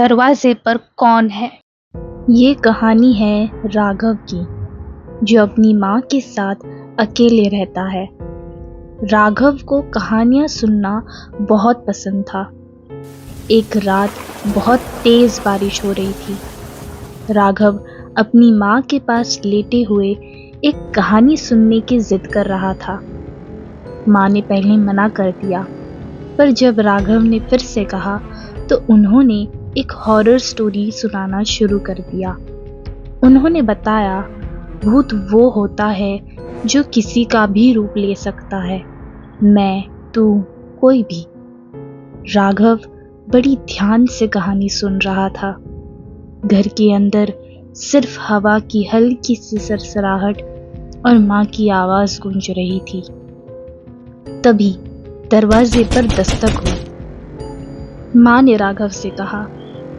दरवाजे पर कौन है। ये कहानी है राघव की, जो अपनी माँ के साथ अकेले रहता है। राघव को कहानियाँ सुनना बहुत पसंद था। एक रात बहुत तेज बारिश हो रही थी। राघव अपनी माँ के पास लेटे हुए एक कहानी सुनने की जिद कर रहा था। माँ ने पहले मना कर दिया, पर जब राघव ने फिर से कहा तो उन्होंने एक हॉरर स्टोरी सुनाना शुरू कर दिया। उन्होंने बताया, भूत वो होता है जो किसी का भी रूप ले सकता है, मैं, तू, कोई भी। राघव बड़ी ध्यान से कहानी सुन रहा था। घर के अंदर सिर्फ हवा की हल्की सी सरसराहट और माँ की आवाज गूंज रही थी। तभी दरवाजे पर दस्तक हुई। माँ ने राघव से कहा,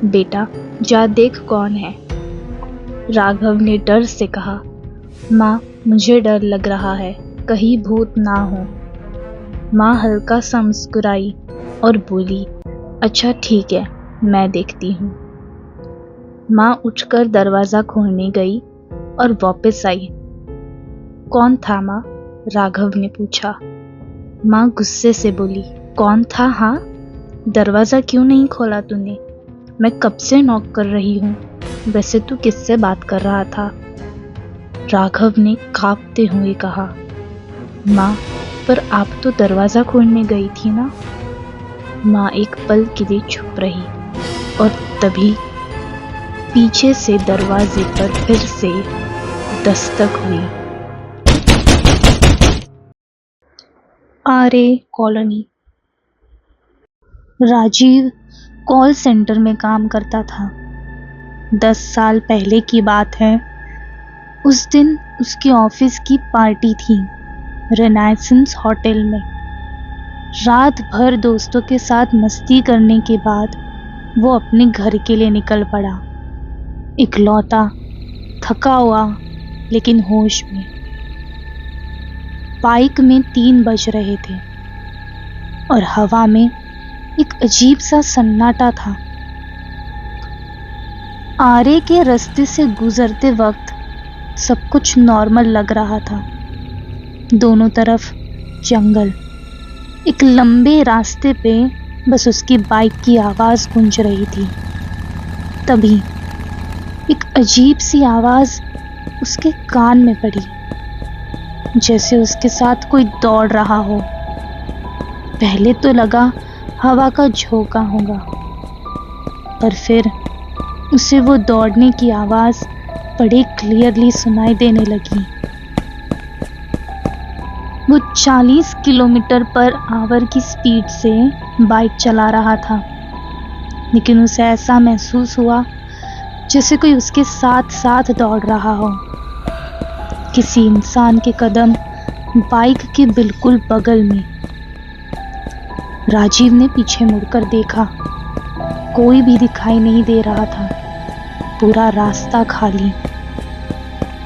बेटा जा देख कौन है। राघव ने डर से कहा, माँ मुझे डर लग रहा है, कहीं भूत ना हो। माँ हल्का सा मुस्कुराई और बोली, अच्छा ठीक है, मैं देखती हूँ। माँ उठकर दरवाजा खोलने गई और वापस आई। कौन था माँ? राघव ने पूछा। माँ गुस्से से बोली, कौन था? हाँ, दरवाजा क्यों नहीं खोला तूने? मैं कब से नॉक कर रही हूँ। वैसे तू किससे बात कर रहा था? राघव ने कांपते हुए कहा, माँ पर आप तो दरवाजा खोलने गई थी ना। माँ एक पल के लिए चुप रही और तभी पीछे से दरवाजे पर फिर से दस्तक हुई। आरे कॉलोनी। राजीव कॉल सेंटर में काम करता था। 10 साल पहले की बात है। उस दिन उसके ऑफिस की पार्टी थी रेनेसेंस होटल में। रात भर दोस्तों के साथ मस्ती करने के बाद वो अपने घर के लिए निकल पड़ा, इकलौता, थका हुआ लेकिन होश में। बाइक में 3 बज रहे थे और हवा में एक अजीब सा सन्नाटा था। आरे के रास्ते से गुजरते वक्त सब कुछ नॉर्मल लग रहा था। दोनों तरफ जंगल। एक लंबे रास्ते पे बस उसकी बाइक की आवाज गूंज रही थी। तभी एक अजीब सी आवाज उसके कान में पड़ी, जैसे उसके साथ कोई दौड़ रहा हो। पहले तो लगा हवा का झोंका होगा, पर फिर उसे वो दौड़ने की आवाज बड़े क्लियरली सुनाई देने लगी। वो 40 किलोमीटर पर आवर की स्पीड से बाइक चला रहा था, लेकिन उसे ऐसा महसूस हुआ जैसे कोई उसके साथ साथ दौड़ रहा हो। किसी इंसान के कदम बाइक के बिल्कुल बगल में। राजीव ने पीछे मुड़कर देखा, कोई भी दिखाई नहीं दे रहा था। पूरा रास्ता खाली,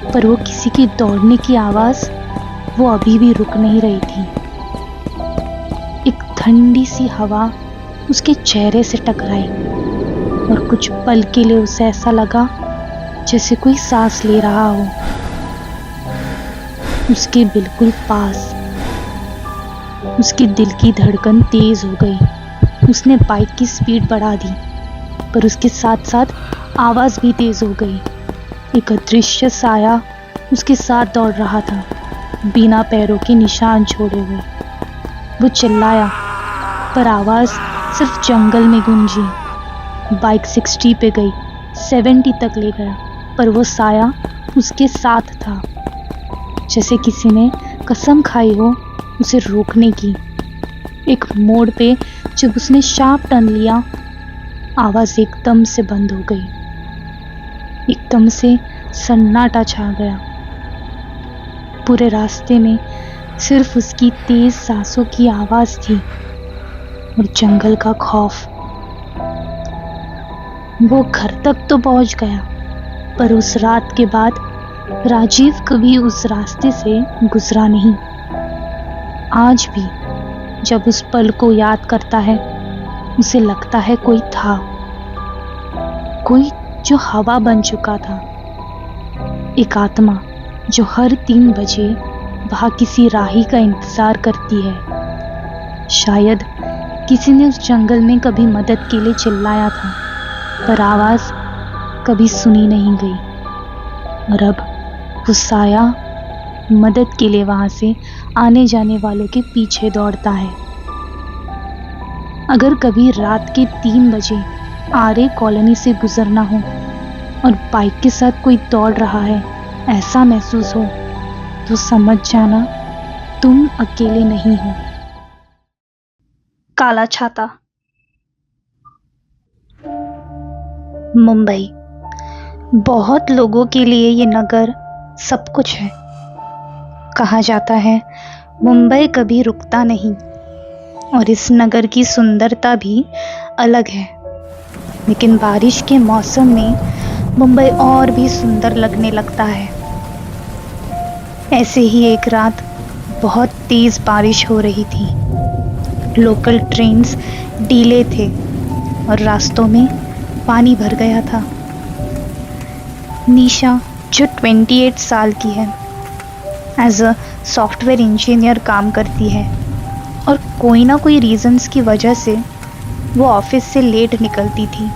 पर वो किसी की दौड़ने की आवाज वो अभी भी रुक नहीं रही थी। एक ठंडी सी हवा उसके चेहरे से टकराई और कुछ पल के लिए उसे ऐसा लगा जैसे कोई सांस ले रहा हो। उसके बिल्कुल पास उसके दिल की धड़कन तेज हो गई। उसने बाइक की स्पीड बढ़ा दी, पर उसके साथ साथ आवाज भी तेज हो गई। एक अदृश्य साया उसके साथ दौड़ रहा था, बिना पैरों के निशान छोड़े हुए। वो चिल्लाया, पर आवाज सिर्फ जंगल में गूंजी। बाइक 60 पे गई, 70 तक ले गया, पर वो साया उसके साथ था, जैसे किसी ने कसम खाई हो उसे रोकने की। एक मोड़ पे जब उसने शार्प टर्न लिया, आवाज एकदम से बंद हो गई। एकदम से सन्नाटा छा गया। पूरे रास्ते में सिर्फ उसकी तेज सांसों की आवाज थी और जंगल का खौफ। वो घर तक तो पहुंच गया, पर उस रात के बाद राजीव कभी उस रास्ते से गुजरा नहीं। आज भी जब उस पल को याद करता है, उसे लगता है कोई था, कोई जो हवा बन चुका था, एक आत्मा जो हर 3 बजे वहां किसी राही का इंतजार करती है। शायद किसी ने उस जंगल में कभी मदद के लिए चिल्लाया था, पर आवाज कभी सुनी नहीं गई। और अब वो साया मदद के लिए वहां से आने जाने वालों के पीछे दौड़ता है। अगर कभी रात के 3 बजे आरे कॉलोनी से गुजरना हो और बाइक के साथ कोई दौड़ रहा है ऐसा महसूस हो, तो समझ जाना तुम अकेले नहीं हो। काला छाता। मुंबई बहुत लोगों के लिए ये नगर सब कुछ है। कहा जाता है मुंबई कभी रुकता नहीं, और इस नगर की सुंदरता भी अलग है। लेकिन बारिश के मौसम में मुंबई और भी सुंदर लगने लगता है। ऐसे ही एक रात बहुत तेज बारिश हो रही थी। लोकल ट्रेन्स डीले थे और रास्तों में पानी भर गया था। निशा जो 28 साल की है, एज अ सॉफ्टवेयर इंजीनियर काम करती है, और कोई ना कोई रीजंस की वजह से वो ऑफिस से लेट निकलती थी।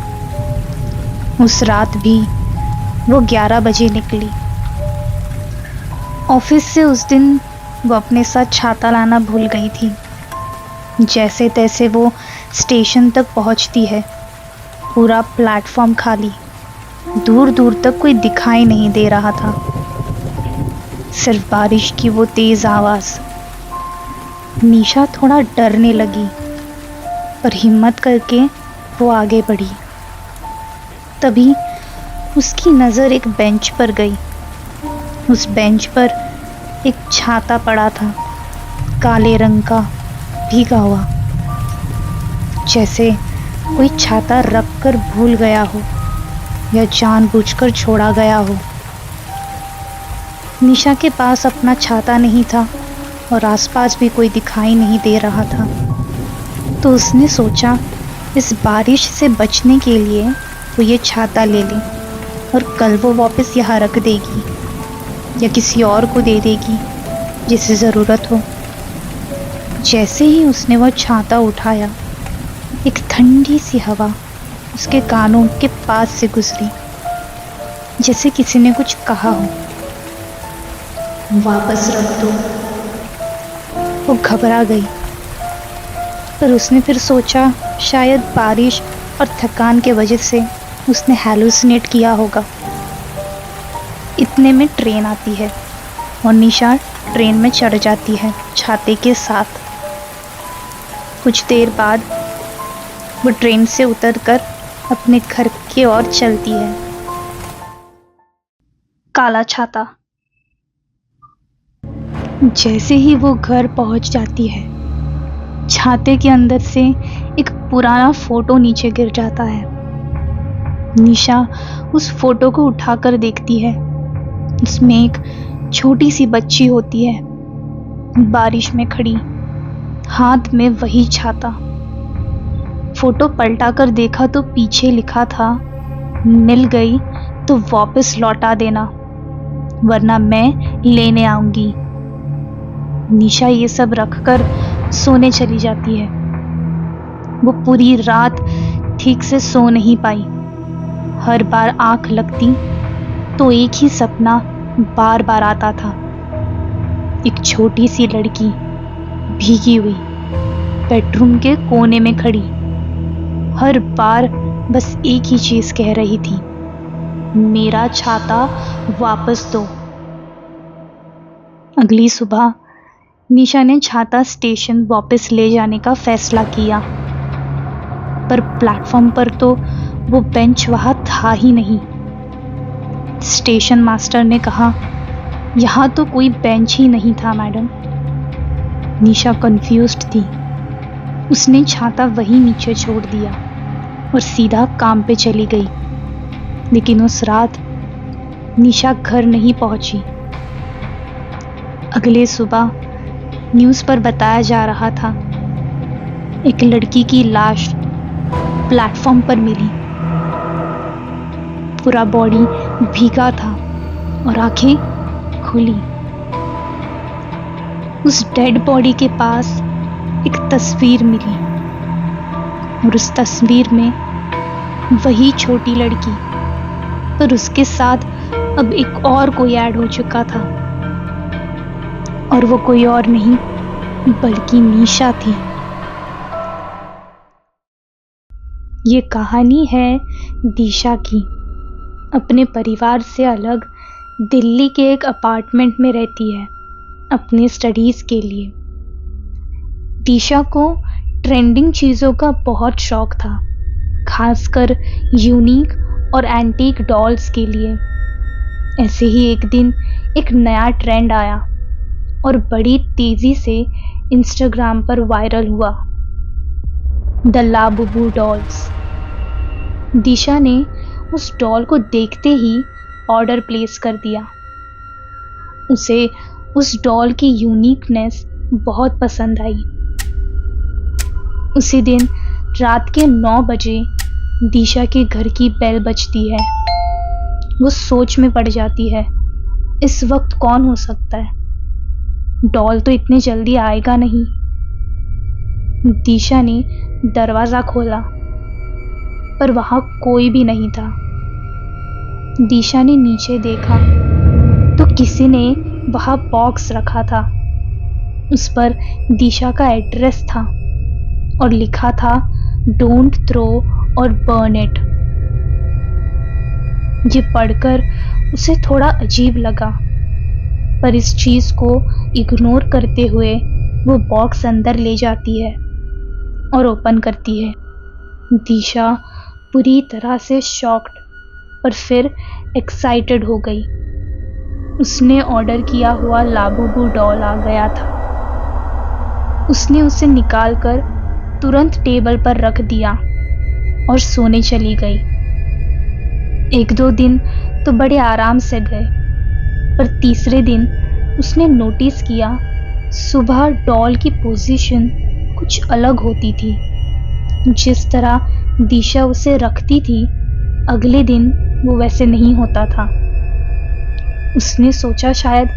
उस रात भी वो 11 बजे निकली। ऑफिस से उस दिन वो अपने साथ छाता लाना भूल गई थी। जैसे तैसे वो स्टेशन तक पहुंचती है। पूरा प्लेटफॉर्म खाली, दूर दूर तक कोई दिखाई नहीं दे रहा था, सिर्फ बारिश की वो तेज आवाज। निशा थोड़ा डरने लगी, पर हिम्मत करके वो आगे बढ़ी। तभी उसकी नज़र एक बेंच पर गई। उस बेंच पर एक छाता पड़ा था, काले रंग का, भीगा हुआ, जैसे कोई छाता रख कर भूल गया हो या जानबूझकर छोड़ा गया हो। निशा के पास अपना छाता नहीं था और आसपास भी कोई दिखाई नहीं दे रहा था। तो उसने सोचा इस बारिश से बचने के लिए वो ये छाता ले ले और कल वो वापस यहाँ रख देगी या किसी और को दे देगी जिसे ज़रूरत हो। जैसे ही उसने वो छाता उठाया, एक ठंडी सी हवा उसके कानों के पास से गुजरी, जैसे किसी ने कुछ कहा हो, वापस रख दो। वो घबरा गई, पर उसने फिर सोचा शायद बारिश और थकान के वजह से उसने हैलुसिनेट किया होगा। इतने में ट्रेन आती है और निशा ट्रेन में चढ़ जाती है छाते के साथ। कुछ देर बाद वो ट्रेन से उतरकर अपने घर की ओर चलती है। काला छाता। जैसे ही वो घर पहुंच जाती है, छाते के अंदर से एक पुराना फोटो नीचे गिर जाता है। निशा उस फोटो को उठाकर देखती है। उसमें एक छोटी सी बच्ची होती है, बारिश में खड़ी, हाथ में वही छाता। फोटो पलटा कर देखा तो पीछे लिखा था, मिल गई तो वापस लौटा देना, वरना मैं लेने आऊंगी। निशा ये सब रखकर सोने चली जाती है। वो पूरी रात ठीक से सो नहीं पाई। हर बार आंख लगती तो एक ही सपना बार बार आता था। एक छोटी सी लड़की भीगी हुई बेडरूम के कोने में खड़ी, हर बार बस एक ही चीज कह रही थी, मेरा छाता वापस दो। अगली सुबह निशा ने छाता स्टेशन वापस ले जाने का फैसला किया, पर प्लेटफॉर्म पर तो वो बेंच वहां था ही नहीं। स्टेशन मास्टर ने कहा, यहाँ तो कोई बेंच ही नहीं था मैडम। निशा कंफ्यूज्ड थी। उसने छाता वहीं नीचे छोड़ दिया और सीधा काम पे चली गई। लेकिन उस रात निशा घर नहीं पहुंची। अगले सुबह न्यूज़ पर बताया जा रहा था, एक लड़की की लाश प्लेटफॉर्म पर मिली। पूरा बॉडी भीगा था और आंखें खुली। उस डेड बॉडी के पास एक तस्वीर मिली और उस तस्वीर में वही छोटी लड़की, पर उसके साथ अब एक और कोई ऐड हो चुका था और वो कोई और नहीं बल्कि नीशा थी। ये कहानी है दिशा की। अपने परिवार से अलग दिल्ली के एक अपार्टमेंट में रहती है अपने स्टडीज के लिए। दिशा को ट्रेंडिंग चीज़ों का बहुत शौक था, खासकर यूनिक और एंटीक डॉल्स के लिए। ऐसे ही एक दिन एक नया ट्रेंड आया और बड़ी तेजी से इंस्टाग्राम पर वायरल हुआ, द लाबुबू डॉल्स। दिशा ने उस डॉल को देखते ही ऑर्डर प्लेस कर दिया। उसे उस डॉल की यूनिकनेस बहुत पसंद आई। उसी दिन रात के 9 बजे दिशा के घर की बेल बजती है। वो सोच में पड़ जाती है, इस वक्त कौन हो सकता है? डॉल तो इतने जल्दी आएगा नहीं। दिशा ने दरवाजा खोला पर वहां कोई भी नहीं था। दिशा ने नीचे देखा तो किसी ने वहां बॉक्स रखा था। उस पर दिशा का एड्रेस था और लिखा था, डोंट थ्रो और बर्न इट। ये पढ़कर उसे थोड़ा अजीब लगा, पर इस चीज को इग्नोर करते हुए वो बॉक्स अंदर ले जाती है और ओपन करती है। दिशा पूरी तरह से शॉक्ड पर फिर एक्साइटेड हो गई। उसने ऑर्डर किया हुआ लाबुबू डॉल आ गया था। उसने उसे निकालकर तुरंत टेबल पर रख दिया और सोने चली गई। 1-2 दिन तो बड़े आराम से गए, पर तीसरे दिन उसने नोटिस किया सुबह डॉल की पोजीशन कुछ अलग होती थी। जिस तरह दिशा उसे रखती थी, अगले दिन वो वैसे नहीं होता था। उसने सोचा शायद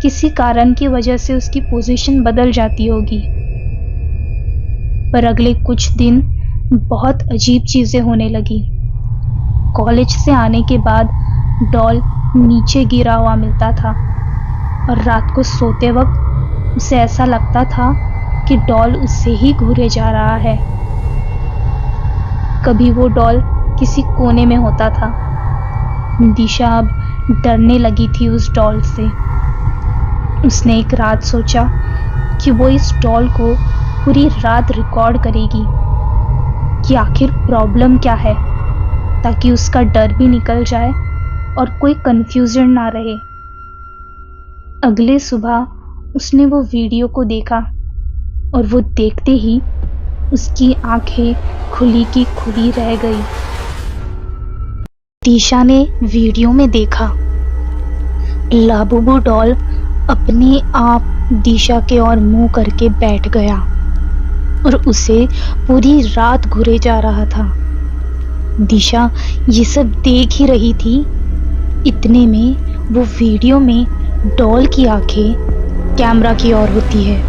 किसी कारण की वजह से उसकी पोजीशन बदल जाती होगी, पर अगले कुछ दिन बहुत अजीब चीजें होने लगी। कॉलेज से आने के बाद डॉल नीचे गिरा हुआ मिलता था और रात को सोते वक्त उसे ऐसा लगता था कि डॉल उससे ही घूरे जा रहा है। कभी वो डॉल किसी कोने में होता था। दिशा अब डरने लगी थी उस डॉल से। उसने एक रात सोचा कि वो इस डॉल को पूरी रात रिकॉर्ड करेगी कि आखिर प्रॉब्लम क्या है, ताकि उसका डर भी निकल जाए और कोई कंफ्यूजन ना रहे। अगले सुबह उसने वो वीडियो को देखा और वो देखते ही उसकी आंखें खुली की खुली रह गई। दिशा ने वीडियो में देखा लाबुबू डॉल अपने आप दिशा के ओर मुंह करके बैठ गया और उसे पूरी रात घूरे जा रहा था। दिशा ये सब देख ही रही थी। इतने में वो वीडियो में डॉल की आंखें कैमरा की ओर होती है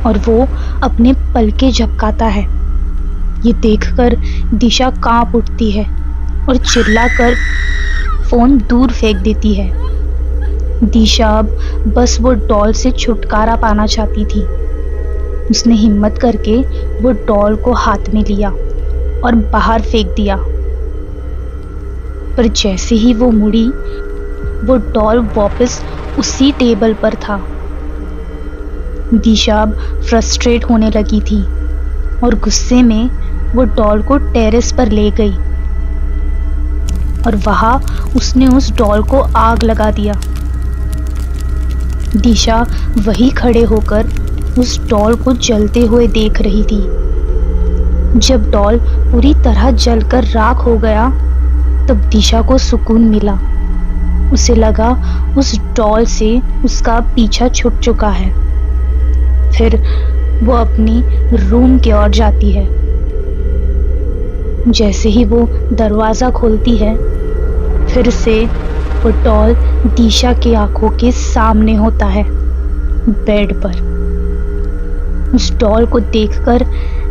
और वो अपने पलके झपकाता है। ये देखकर दिशा कांप उठती है और चिल्लाकर फोन दूर फेंक देती है। दिशा अब बस वो डॉल से छुटकारा पाना चाहती थी। उसने हिम्मत करके वो डॉल को हाथ में लिया और बाहर फेंक दिया, पर जैसे ही वो मुड़ी, वो डॉल वापस उसी टेबल पर था। दिशा अब फ्रस्ट्रेट होने लगी थी और गुस्से में वो डॉल को टेरेस पर ले गई और वहां उसने उस डॉल को आग लगा दिया। दिशा वहीं खड़े होकर उस डॉल को जलते हुए देख रही थी। जब डॉल पूरी तरह जलकर राख हो गया, तब दिशा को सुकून मिला। उसे लगा उस डॉल से उसका पीछा छूट चुका है। फिर वो अपनी रूम की ओर जाती है। जैसे ही वो दरवाजा खोलती है, फिर से वो डॉल दिशा की आंखों के सामने होता है, बेड पर। उस डॉल को देखकर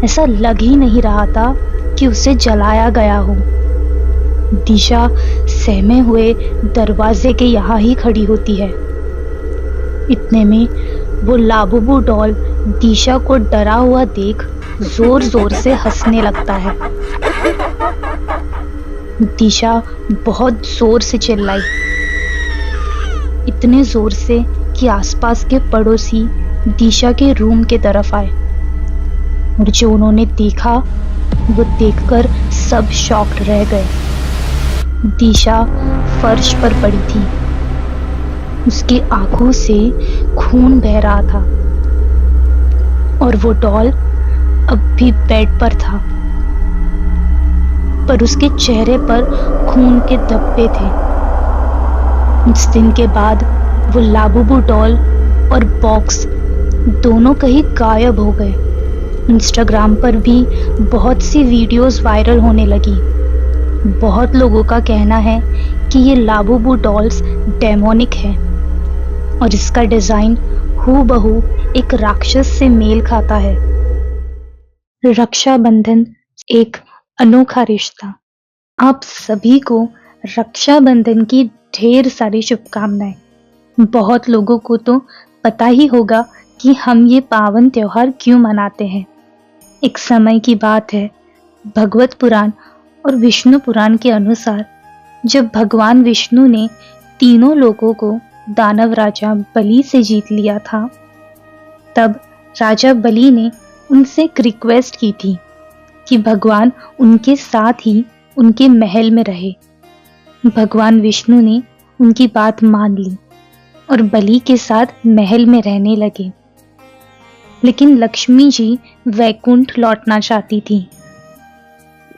ऐसा लग ही नहीं रहा था कि उसे जलाया गया हो। दिशा सहमे हुए दरवाजे के यहाँ ही खड़ी होती है। इतने में वो लाबुबू डॉल दिशा को डरा हुआ देख जोर जोर से हंसने लगता है। दिशा बहुत जोर से चिल्लाई, इतने जोर से कि आसपास के पड़ोसी दिशा के रूम के तरफ आए, और जो उन्होंने देखा वो देखकर सब शॉक्ड रह गए। दिशा फर्श पर पड़ी थी, उसकी आंखों से खून बह रहा था, और वो डॉल अब भी बेड पर था, पर उसके चेहरे पर खून के धब्बे थे। उस दिन के बाद वो लाबुबू डॉल और बॉक्स दोनों कहीं गायब हो गए। इंस्टाग्राम पर भी बहुत सी वीडियोस वायरल होने लगी। बहुत लोगों का कहना है कि ये लाबुबू डॉल्स डेमोनिक है और इसका डिजाइन हूबहू एक राक्षस से मेल खाता है। रक्षाबंधन एक अनोखा रिश्ता। आप सभी को रक्षाबंधन की ढेर सारी शुभकामनाएं। बहुत लोगों को तो पता ही होगा कि हम ये पावन त्योहार क्यों मनाते हैं। एक समय की बात है, भगवत पुराण और विष्णु पुराण के अनुसार जब भगवान विष्णु ने तीनों लोगों को दानव राजा बलि से जीत लिया था, तब राजा बलि ने उनसे एक रिक्वेस्ट की थी कि भगवान उनके साथ ही उनके महल में रहे। भगवान विष्णु ने उनकी बात मान ली और बलि के साथ महल में रहने लगे। लेकिन लक्ष्मी जी वैकुंठ लौटना चाहती थी।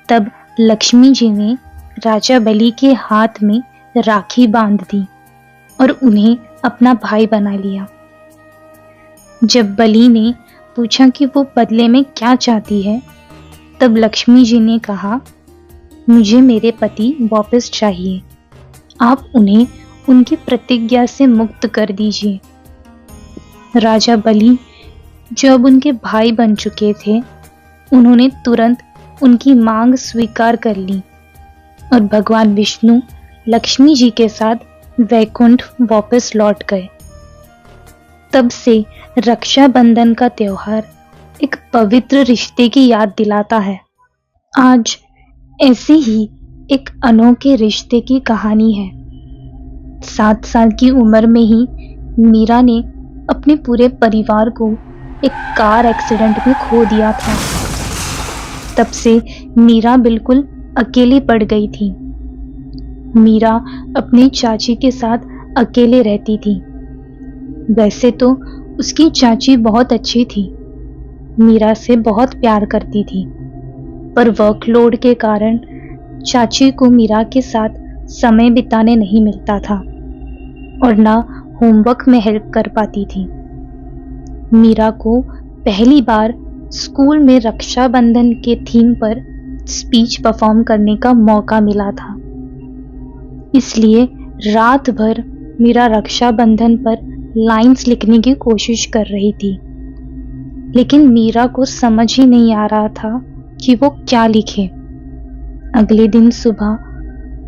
तब लक्ष्मी जी ने राजा बलि के हाथ में राखी बांध दी और उन्हें अपना भाई बना लिया। जब बलि ने पूछा कि वो बदले में क्या चाहती है, तब लक्ष्मी जी ने कहा, मुझे मेरे पति वापस चाहिए, आप उन्हें उनकी प्रतिज्ञा से मुक्त कर दीजिए। राजा बलि जो अब उनके भाई बन चुके थे, उन्होंने तुरंत उनकी मांग स्वीकार कर ली और भगवान विष्णु लक्ष्मी जी के साथ वैकुंठ वापस लौट गए। तब से रक्षाबंधन का त्योहार एक पवित्र रिश्ते की याद दिलाता है। आज ऐसे ही एक अनोखे रिश्ते की कहानी है। 7 साल की उम्र में ही मीरा ने अपने पूरे परिवार को एक कार एक्सीडेंट में खो दिया था। तब से मीरा बिल्कुल अकेली पड़ गई थी। मीरा अपनी चाची के साथ अकेले रहती थी। वैसे तो उसकी चाची बहुत अच्छी थी, मीरा से बहुत प्यार करती थी, पर वर्कलोड के कारण चाची को मीरा के साथ समय बिताने नहीं मिलता था और ना होमवर्क में हेल्प कर पाती थी। मीरा को पहली बार स्कूल में रक्षाबंधन के थीम पर स्पीच परफॉर्म करने का मौका मिला था। इसलिए रात भर मीरा रक्षाबंधन पर लाइंस लिखने की कोशिश कर रही थी, लेकिन मीरा को समझ ही नहीं आ रहा था कि वो क्या लिखे। अगले दिन सुबह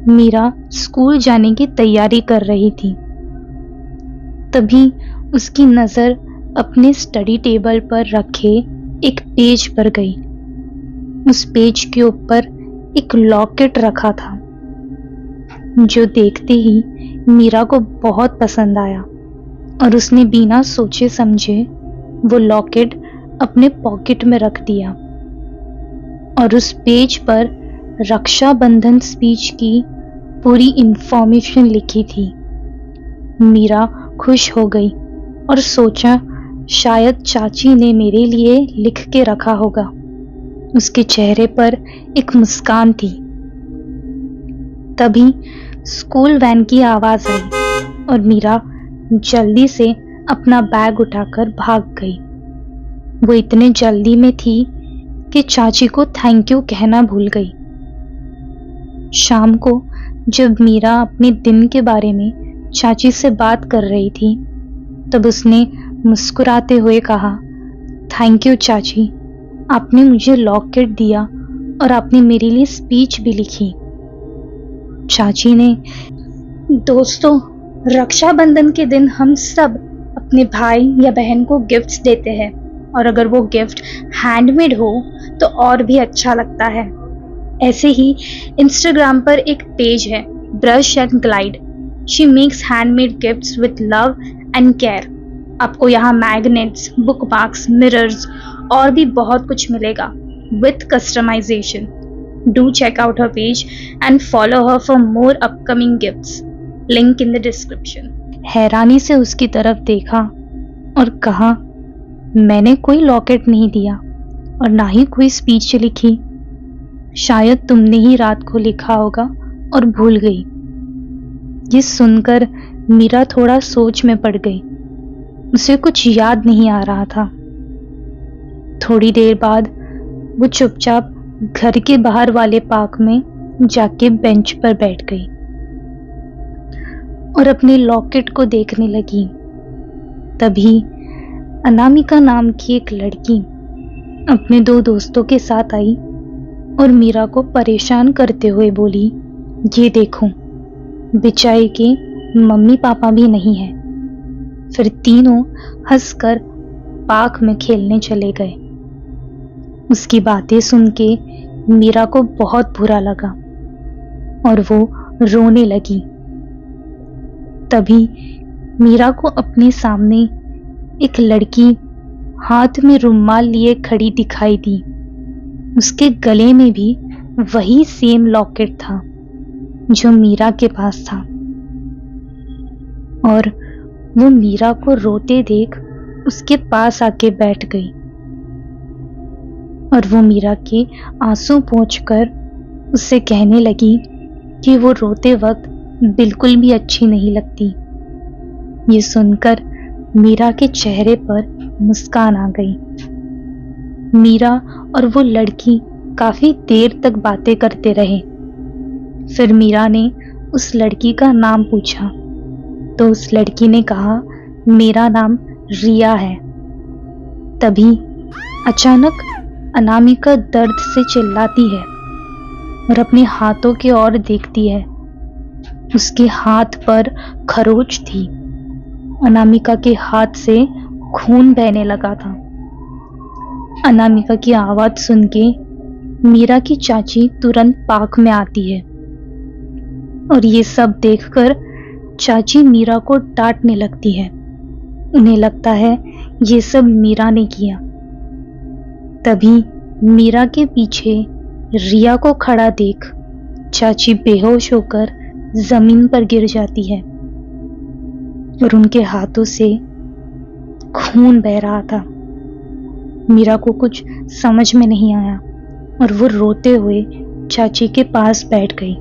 मीरा स्कूल जाने की तैयारी कर रही थी। तभी उसकी नजर अपने स्टडी टेबल पर रखे एक पेज पर गई। उस पेज के ऊपर एक लॉकेट रखा था, जो देखते ही मीरा को बहुत पसंद आया और उसने बिना सोचे समझे वो लॉकेट अपने पॉकेट में रख दिया और उस पेज पर रक्षाबंधन स्पीच की पूरी इंफॉर्मेशन लिखी थी। मीरा खुश हो गई और सोचा शायद चाची ने मेरे लिए लिख के रखा होगा। उसके चेहरे पर एक मुस्कान थी। तभी स्कूल वैन की आवाज आई और मीरा जल्दी से अपना बैग उठाकर भाग गई। वो इतने जल्दी में थी कि चाची को थैंक यू कहना भूल गई। शाम को जब मीरा अपने दिन के बारे में चाची से बात कर रही थी, तब उसने मुस्कुराते हुए कहा, थैंक यू चाची, आपने मुझे लॉकेट दिया और आपने मेरे लिए स्पीच भी लिखी। चाची ने, दोस्तों, रक्षाबंधन के दिन हम सब अपने भाई या बहन को गिफ्ट्स देते हैं, और अगर वो गिफ्ट हैंडमेड हो तो और भी अच्छा लगता है। ऐसे ही इंस्टाग्राम पर एक पेज है, brush and glide. She makes handmade gifts with love and care. आपको यहाँ मैग्नेट्स, बुक मार्क्स, मिरर्स और भी बहुत कुछ मिलेगा with customization. Do check out her page and follow her for more upcoming gifts. Link in the description. हैरानी से उसकी तरफ देखा और कहा, मैंने कोई लॉकेट नहीं दिया और ना ही कोई स्पीच लिखी। शायद तुमने ही रात को लिखा होगा और भूल गई। ये सुनकर मीरा थोड़ा सोच में पड़ गई। उसे कुछ याद नहीं आ रहा था। थोड़ी देर बाद वो चुपचाप घर के बाहर वाले पार्क में जाके बेंच पर बैठ गई और अपने लॉकेट को देखने लगी। तभी अनामिका नाम की एक लड़की अपने 2 दोस्तों के साथ आई और मीरा को परेशान करते हुए बोली, ये देखो, बेचारी के मम्मी पापा भी नहीं है। फिर तीनों हंसकर पार्क में खेलने चले गए। उसकी बातें सुन के मीरा को बहुत बुरा लगा और वो रोने लगी। तभी मीरा को अपने सामने एक लड़की हाथ में रुमाल लिए खड़ी दिखाई दी। उसके गले में भी वही सेम लॉकेट था जो मीरा के पास था, और वो मीरा को रोते देख उसके पास आके बैठ गई और वो मीरा के आंसू पोंछकर उससे कहने लगी कि वो रोते वक्त बिल्कुल भी अच्छी नहीं लगती। ये सुनकर मीरा के चेहरे पर मुस्कान आ गई। मीरा और वो लड़की काफी देर तक बातें करते रहे। फिर मीरा ने उस लड़की का नाम पूछा तो उस लड़की ने कहा, मेरा नाम रिया है। तभी अचानक अनामिका दर्द से चिल्लाती है और अपने हाथों की ओर देखती है। उसके हाथ पर खरोच थी। अनामिका के हाथ से खून बहने लगा था। अनामिका की आवाज सुन के मीरा की चाची तुरंत पार्क में आती है और ये सब देखकर चाची मीरा को डांटने लगती है। उन्हें लगता है ये सब मीरा ने किया। तभी मीरा के पीछे रिया को खड़ा देख चाची बेहोश होकर जमीन पर गिर जाती है और उनके हाथों से खून बह रहा था। मीरा को कुछ समझ में नहीं आया और वो रोते हुए चाची के पास बैठ गई।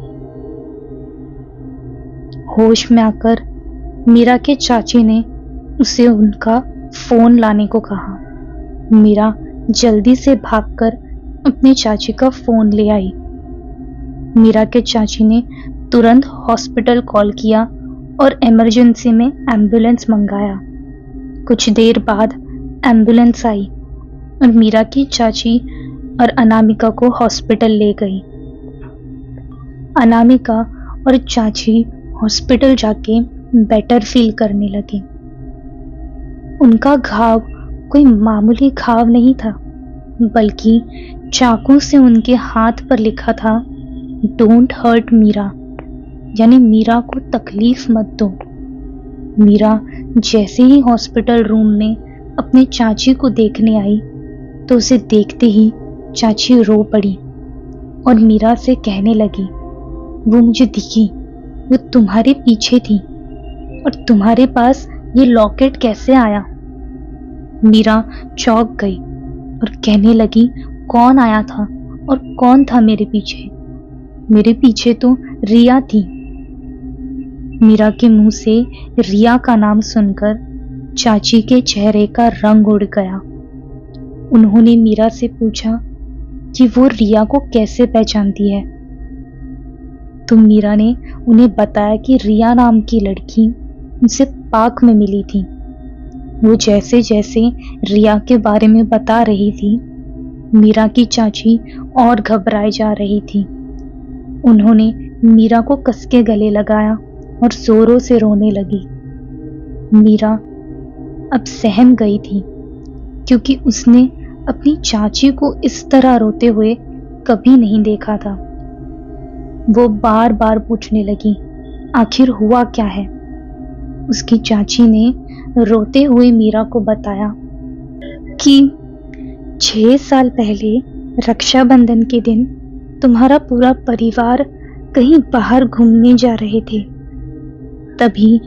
होश में आकर मीरा के चाची ने उसे उनका फोन लाने को कहा। मीरा जल्दी से भागकर अपने चाची का फोन ले आई। मीरा के चाची ने तुरंत हॉस्पिटल कॉल किया और इमरजेंसी में एम्बुलेंस मंगाया। कुछ देर बाद एम्बुलेंस आई और मीरा की चाची और अनामिका को हॉस्पिटल ले गई। अनामिका और चाची हॉस्पिटल जाके बेटर फील करने लगी। उनका घाव कोई मामूली घाव नहीं था, बल्कि चाकू से उनके हाथ पर लिखा था, डोंट हर्ट मीरा, यानी मीरा को तकलीफ मत दो। मीरा जैसे ही हॉस्पिटल रूम में अपने चाची को देखने आई तो उसे देखते ही चाची रो पड़ी और मीरा से कहने लगी, वो मुझे दिखी, वो तुम्हारे पीछे थी और तुम्हारे पास ये लॉकेट कैसे आया? मीरा चौंक गई और कहने लगी, कौन आया था और कौन था मेरे पीछे? मेरे पीछे तो रिया थी। मीरा के मुंह से रिया का नाम सुनकर चाची के चेहरे का रंग उड़ गया। उन्होंने मीरा से पूछा कि वो रिया को कैसे पहचानती है। तो मीरा ने उन्हें बताया कि रिया नाम की लड़की उनसे पार्क में मिली थी। वो जैसे जैसे रिया के बारे में बता रही थी, मीरा की चाची और घबराई जा रही थी। उन्होंने मीरा को कस के गले लगाया और जोरों से रोने लगी। मीरा अब सहम गई थी, क्योंकि उसने अपनी चाची को इस तरह रोते हुए कभी नहीं देखा था। वो बार बार पूछने लगी, आखिर हुआ क्या है? उसकी चाची ने रोते हुए मीरा को बताया कि 6 साल पहले रक्षाबंधन के दिन तुम्हारा पूरा परिवार कहीं बाहर घूमने जा रहे थे। तभी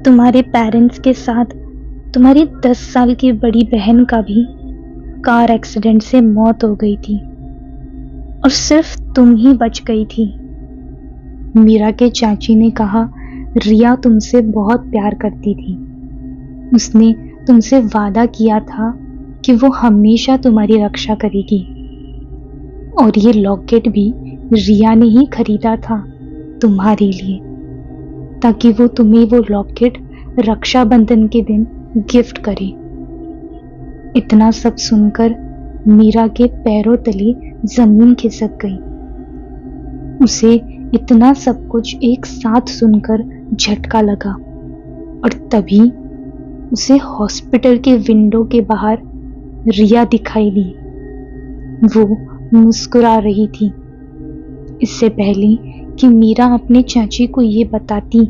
तुम्हारे पेरेंट्स के साथ तुम्हारी 10 साल की बड़ी बहन का भी कार एक्सीडेंट से मौत हो गई थी और सिर्फ तुम ही बच गई थी। मीरा के चाची ने कहा, रिया तुमसे बहुत प्यार करती थी। उसने तुमसे वादा किया था कि वो हमेशा तुम्हारी रक्षा करेगी, और ये लॉकेट भी रिया ने ही खरीदा था तुम्हारे लिए, ताकि वो तुम्हें वो लॉकेट रक्षाबंधन के दिन गिफ्ट करे। इतना सब सुनकर मीरा के पैरों तले जमीन खिसक गई। उसे इतना सब कुछ एक साथ सुनकर झटका लगा, और तभी उसे हॉस्पिटल के विंडो के बाहर रिया दिखाई दी। वो मुस्कुरा रही थी। इससे पहले कि मीरा अपने चाची को ये बताती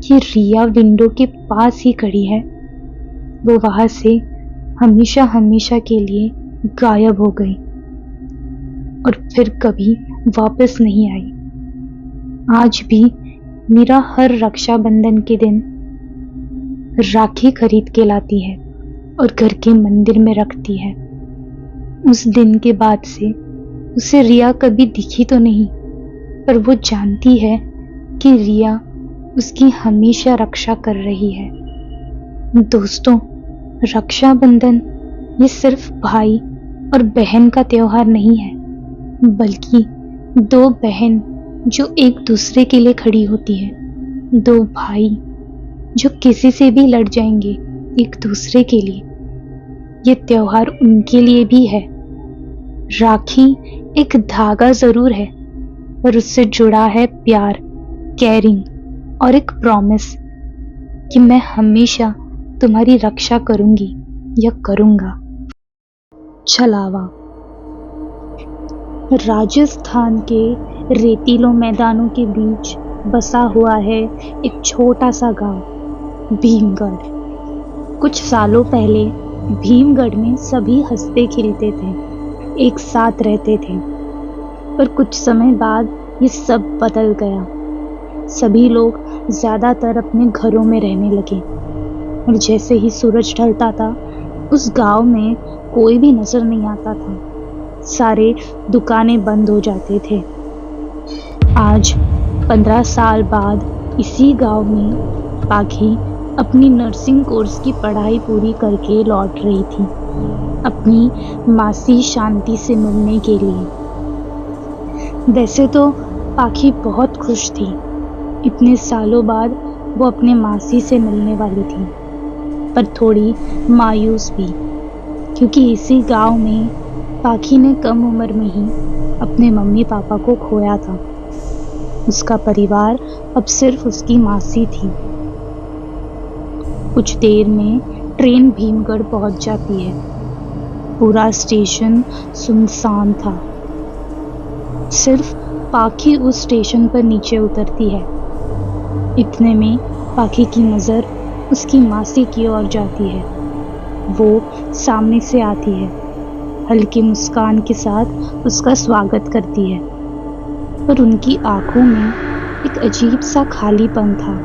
कि रिया विंडो के पास ही खड़ी है, वो वहां से हमेशा हमेशा के लिए गायब हो गई और फिर कभी वापस नहीं आई। आज भी मीरा हर रक्षाबंधन के दिन राखी खरीद के लाती है और घर के मंदिर में रखती है। उस दिन के बाद से उसे रिया कभी दिखी तो नहीं, पर वो जानती है कि रिया उसकी हमेशा रक्षा कर रही है। दोस्तों, रक्षाबंधन ये सिर्फ भाई और बहन का त्योहार नहीं है, बल्कि दो बहन जो एक दूसरे के लिए खड़ी होती है, दो भाई जो किसी से भी लड़ जाएंगे एक दूसरे के लिए। ये त्योहार उनके लिए भी है। राखी एक धागा जरूर है, पर उससे जुड़ा है प्यार, केयरिंग और एक प्रॉमिस कि मैं हमेशा तुम्हारी रक्षा करूंगी या करूंगा। छलावा। राजस्थान के रेतीलों मैदानों के बीच बसा हुआ है एक छोटा सा गांव, भीमगढ़। कुछ सालों पहले भीमगढ़ में सभी हंसते खेलते थे, एक साथ रहते थे, पर कुछ समय बाद ये सब बदल गया। सभी लोग ज्यादातर अपने घरों में रहने लगे, और जैसे ही सूरज ढलता था उस गांव में कोई भी नजर नहीं आता था। सारे दुकानें बंद हो जाते थे। आज 15 साल बाद इसी गांव में पाखी अपनी नर्सिंग कोर्स की पढ़ाई पूरी करके लौट रही थी, अपनी मासी शांति से मिलने के लिए। वैसे तो पाखी बहुत खुश थी। इतने सालों बाद वो अपने मासी से मिलने वाली थी, पर थोड़ी मायूस भी, क्योंकि इसी गांव में पाखी ने कम उम्र में ही अपने मम्मी पापा को खोया था। उसका परिवार अब सिर्फ उसकी मासी थी। कुछ देर में ट्रेन भीमगढ़ पहुंच जाती है। पूरा स्टेशन सुनसान था। सिर्फ पाखी उस स्टेशन पर नीचे उतरती है। इतने में पाखी की नजर उसकी मासी की ओर जाती है। वो सामने से आती है, हल्की मुस्कान के साथ उसका स्वागत करती है, पर उनकी आंखों में एक अजीब सा खालीपन था।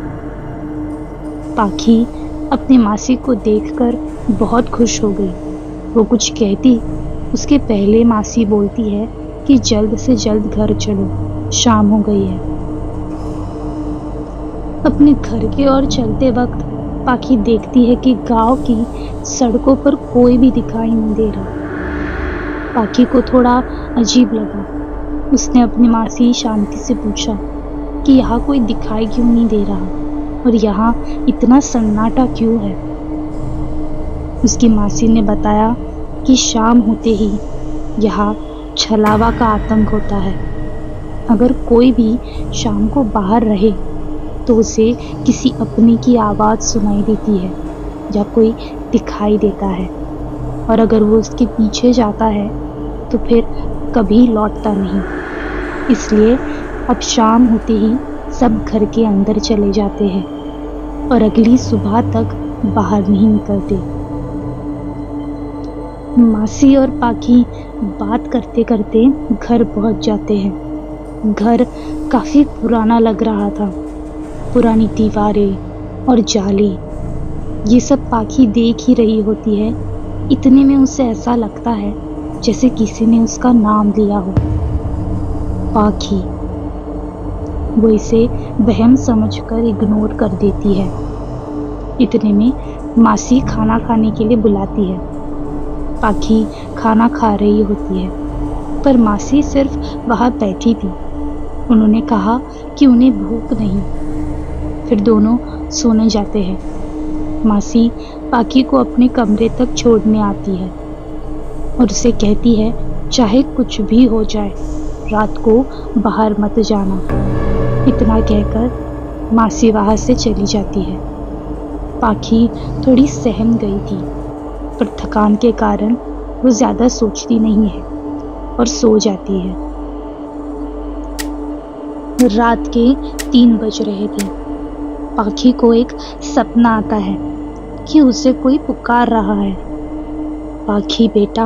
पाखी अपनी मासी को देखकर बहुत खुश हो गई। वो कुछ कहती उसके पहले मासी बोलती है कि जल्द से जल्द घर चलो, शाम हो गई है। अपने घर की ओर चलते वक्त पाखी देखती है कि गांव की सड़कों पर कोई भी दिखाई नहीं दे रहा। पाखी को थोड़ा अजीब लगा। उसने अपनी मासी शांति से पूछा कि यहाँ कोई दिखाई क्यों नहीं दे रहा और यहाँ इतना सन्नाटा क्यों है। उसकी मासी ने बताया कि शाम होते ही यहाँ छलावा का आतंक होता है। अगर कोई भी शाम को बाहर रहे तो उसे किसी अपने की आवाज़ सुनाई देती है या कोई दिखाई देता है, और अगर वो उसके पीछे जाता है तो फिर कभी लौटता नहीं। इसलिए अब शाम होते ही सब घर के अंदर चले जाते हैं और अगली सुबह तक बाहर नहीं निकलते। मासी और पाखी बात करते करते घर पहुंच जाते हैं। घर काफी पुराना लग रहा था। पुरानी दीवारें और जाली, ये सब पाखी देख ही रही होती है। इतने में उसे ऐसा लगता है जैसे किसी ने उसका नाम लिया हो, पाखी। वो इसे वहम समझकर इग्नोर कर देती है। इतने में मासी खाना खाने के लिए बुलाती है। पाखी खाना खा रही होती है, पर मासी सिर्फ वहां बैठी थी। उन्होंने कहा कि उन्हें भूख नहीं। फिर दोनों सोने जाते हैं। मासी पाखी को अपने कमरे तक छोड़ने आती है और उसे कहती है, चाहे कुछ भी हो जाए, रात को बाहर मत जाना। इतना कहकर मासी वहां से चली जाती है। पाखी थोड़ी सहम गई थी, पर थकान के कारण वो ज्यादा सोचती नहीं है और सो जाती है। रात के 3 बज रहे थे। पाखी को एक सपना आता है कि उसे कोई पुकार रहा है। पाखी बेटा।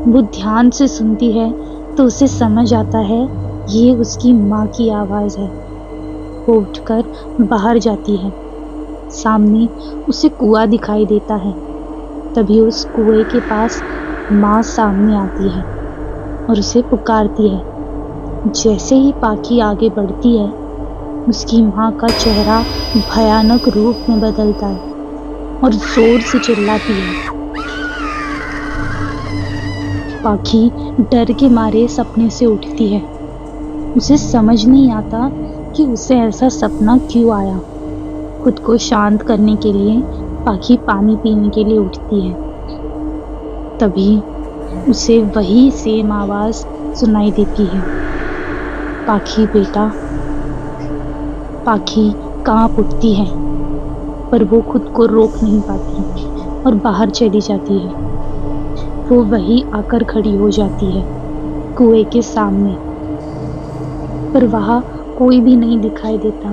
वो ध्यान से सुनती है तो उसे समझ आता है ये उसकी माँ की आवाज़ है। वो उठकर बाहर जाती है। सामने उसे कुआं दिखाई देता है। तभी उस कुएं के पास माँ सामने आती है और उसे पुकारती है। जैसे ही पाखी आगे बढ़ती है, उसकी माँ का चेहरा भयानक रूप में बदलता है और जोर से चिल्लाती है। पाखी डर के मारे सपने से उठती है। उसे समझ नहीं आता कि उसे ऐसा सपना क्यों आया। खुद को शांत करने के लिए पाखी पानी पीने के लिए उठती है। तभी उसे वही सेम आवाज सुनाई देती है, पाखी बेटा। पाखी कांप उठती है, पर वो खुद को रोक नहीं पाती और बाहर चली जाती है। वो वहीं आकर खड़ी हो जाती है, कुएं के सामने। पर वहाँ कोई भी नहीं दिखाई देता,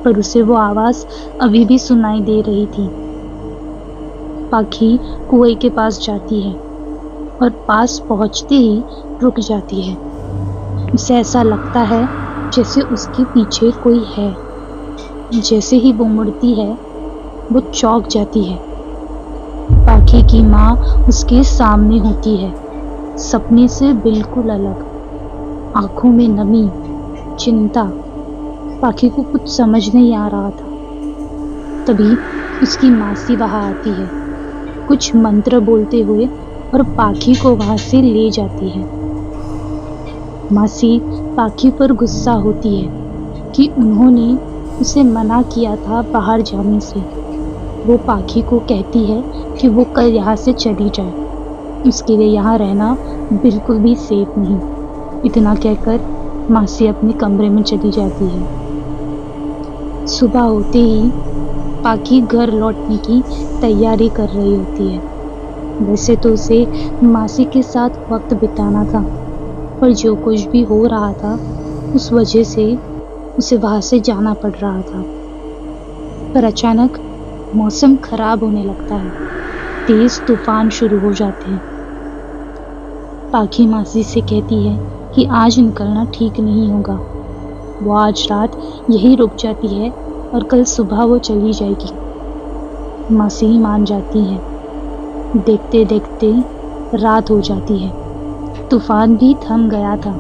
पर उसे वो आवाज अभी भी सुनाई दे रही थी। पाखी कुएं के पास जाती है और पास पहुंचते ही रुक जाती है। उसे ऐसा लगता है जैसे उसके पीछे कोई है। जैसे ही वो मुड़ती है, वो चौंक जाती है। पाखी की माँ उसके सामने होती है, सपने से बिल्कुल अलग, आंखों में नमी, चिंता। पाखी को कुछ समझ नहीं आ रहा था। तभी उसकी मासी वहां आती है, कुछ मंत्र बोलते हुए, और पाखी को वहां से ले जाती है। मासी पाखी पर गुस्सा होती है कि उन्होंने उसे मना किया था बाहर जाने से। वो पाखी को कहती है कि वो कल यहाँ से चली जाए, उसके लिए यहाँ रहना बिल्कुल भी सेफ नहीं। इतना कहकर मासी अपने कमरे में चली जाती है। सुबह होते ही पाखी घर लौटने की तैयारी कर रही होती है। वैसे तो उसे मासी के साथ वक्त बिताना था, पर जो कुछ भी हो रहा था उस वजह से उसे वहां से जाना पड़ रहा था। पर अचानक मौसम खराब होने लगता है, तेज तूफान शुरू हो जाते हैं। पाखी मासी से कहती है कि आज निकलना ठीक नहीं होगा। वो आज रात यहीं रुक जाती है और कल सुबह वो चली जाएगी। मासी मान जाती है। देखते देखते रात हो जाती है। तूफान भी थम गया था।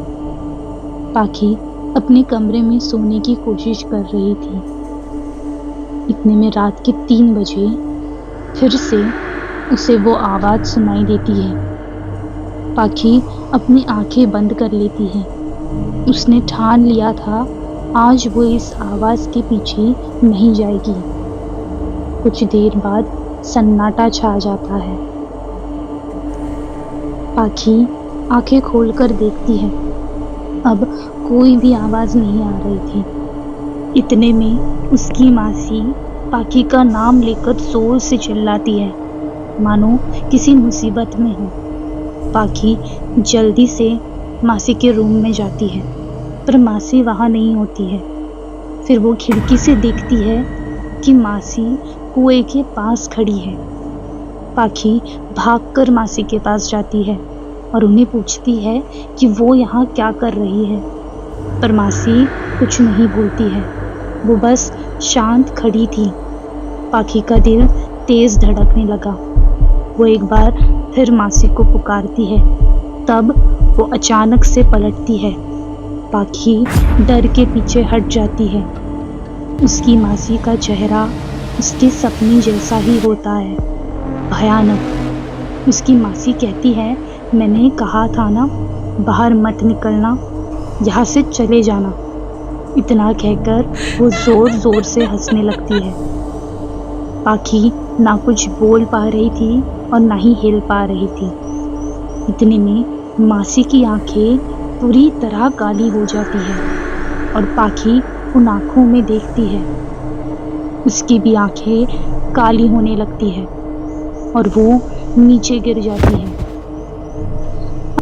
पाखी अपने कमरे में सोने की कोशिश कर रही थी। इतने में रात के 3 बजे फिर से उसे वो आवाज सुनाई देती है। पाखी अपनी आंखें बंद कर लेती है। उसने ठान लिया था आज वो इस आवाज के पीछे नहीं जाएगी। कुछ देर बाद सन्नाटा छा जाता है। पाखी आंखें खोलकर देखती है। अब कोई भी आवाज नहीं आ रही थी। इतने में उसकी मासी पाखी का नाम लेकर जोर से चिल्लाती है, मानो किसी मुसीबत में हो। पाखी जल्दी से मासी के रूम में जाती है, पर मासी वहां नहीं होती है। फिर वो खिड़की से देखती है कि मासी कुएं के पास खड़ी है। पाखी भागकर मासी के पास जाती है और उन्हें पूछती है कि वो यहाँ क्या कर रही है, पर मासी कुछ नहीं बोलती है। वो बस शांत खड़ी थी। पाखी का दिल तेज धड़कने लगा। वो एक बार फिर मासी को पुकारती है। तब वो अचानक से पलटती है। पाखी डर के पीछे हट जाती है। उसकी मासी का चेहरा उसके सपने जैसा ही होता है, भयानक। उसकी मासी कहती है, मैंने कहा था ना, बाहर मत निकलना, यहाँ से चले जाना। इतना कहकर वो जोर जोर से हंसने लगती है। पाखी ना कुछ बोल पा रही थी और ना ही हिल पा रही थी। इतने में मासी की आंखें पूरी तरह काली हो जाती है और पाखी उन आंखों में देखती है। उसकी भी आंखें काली होने लगती है और वो नीचे गिर जाती है।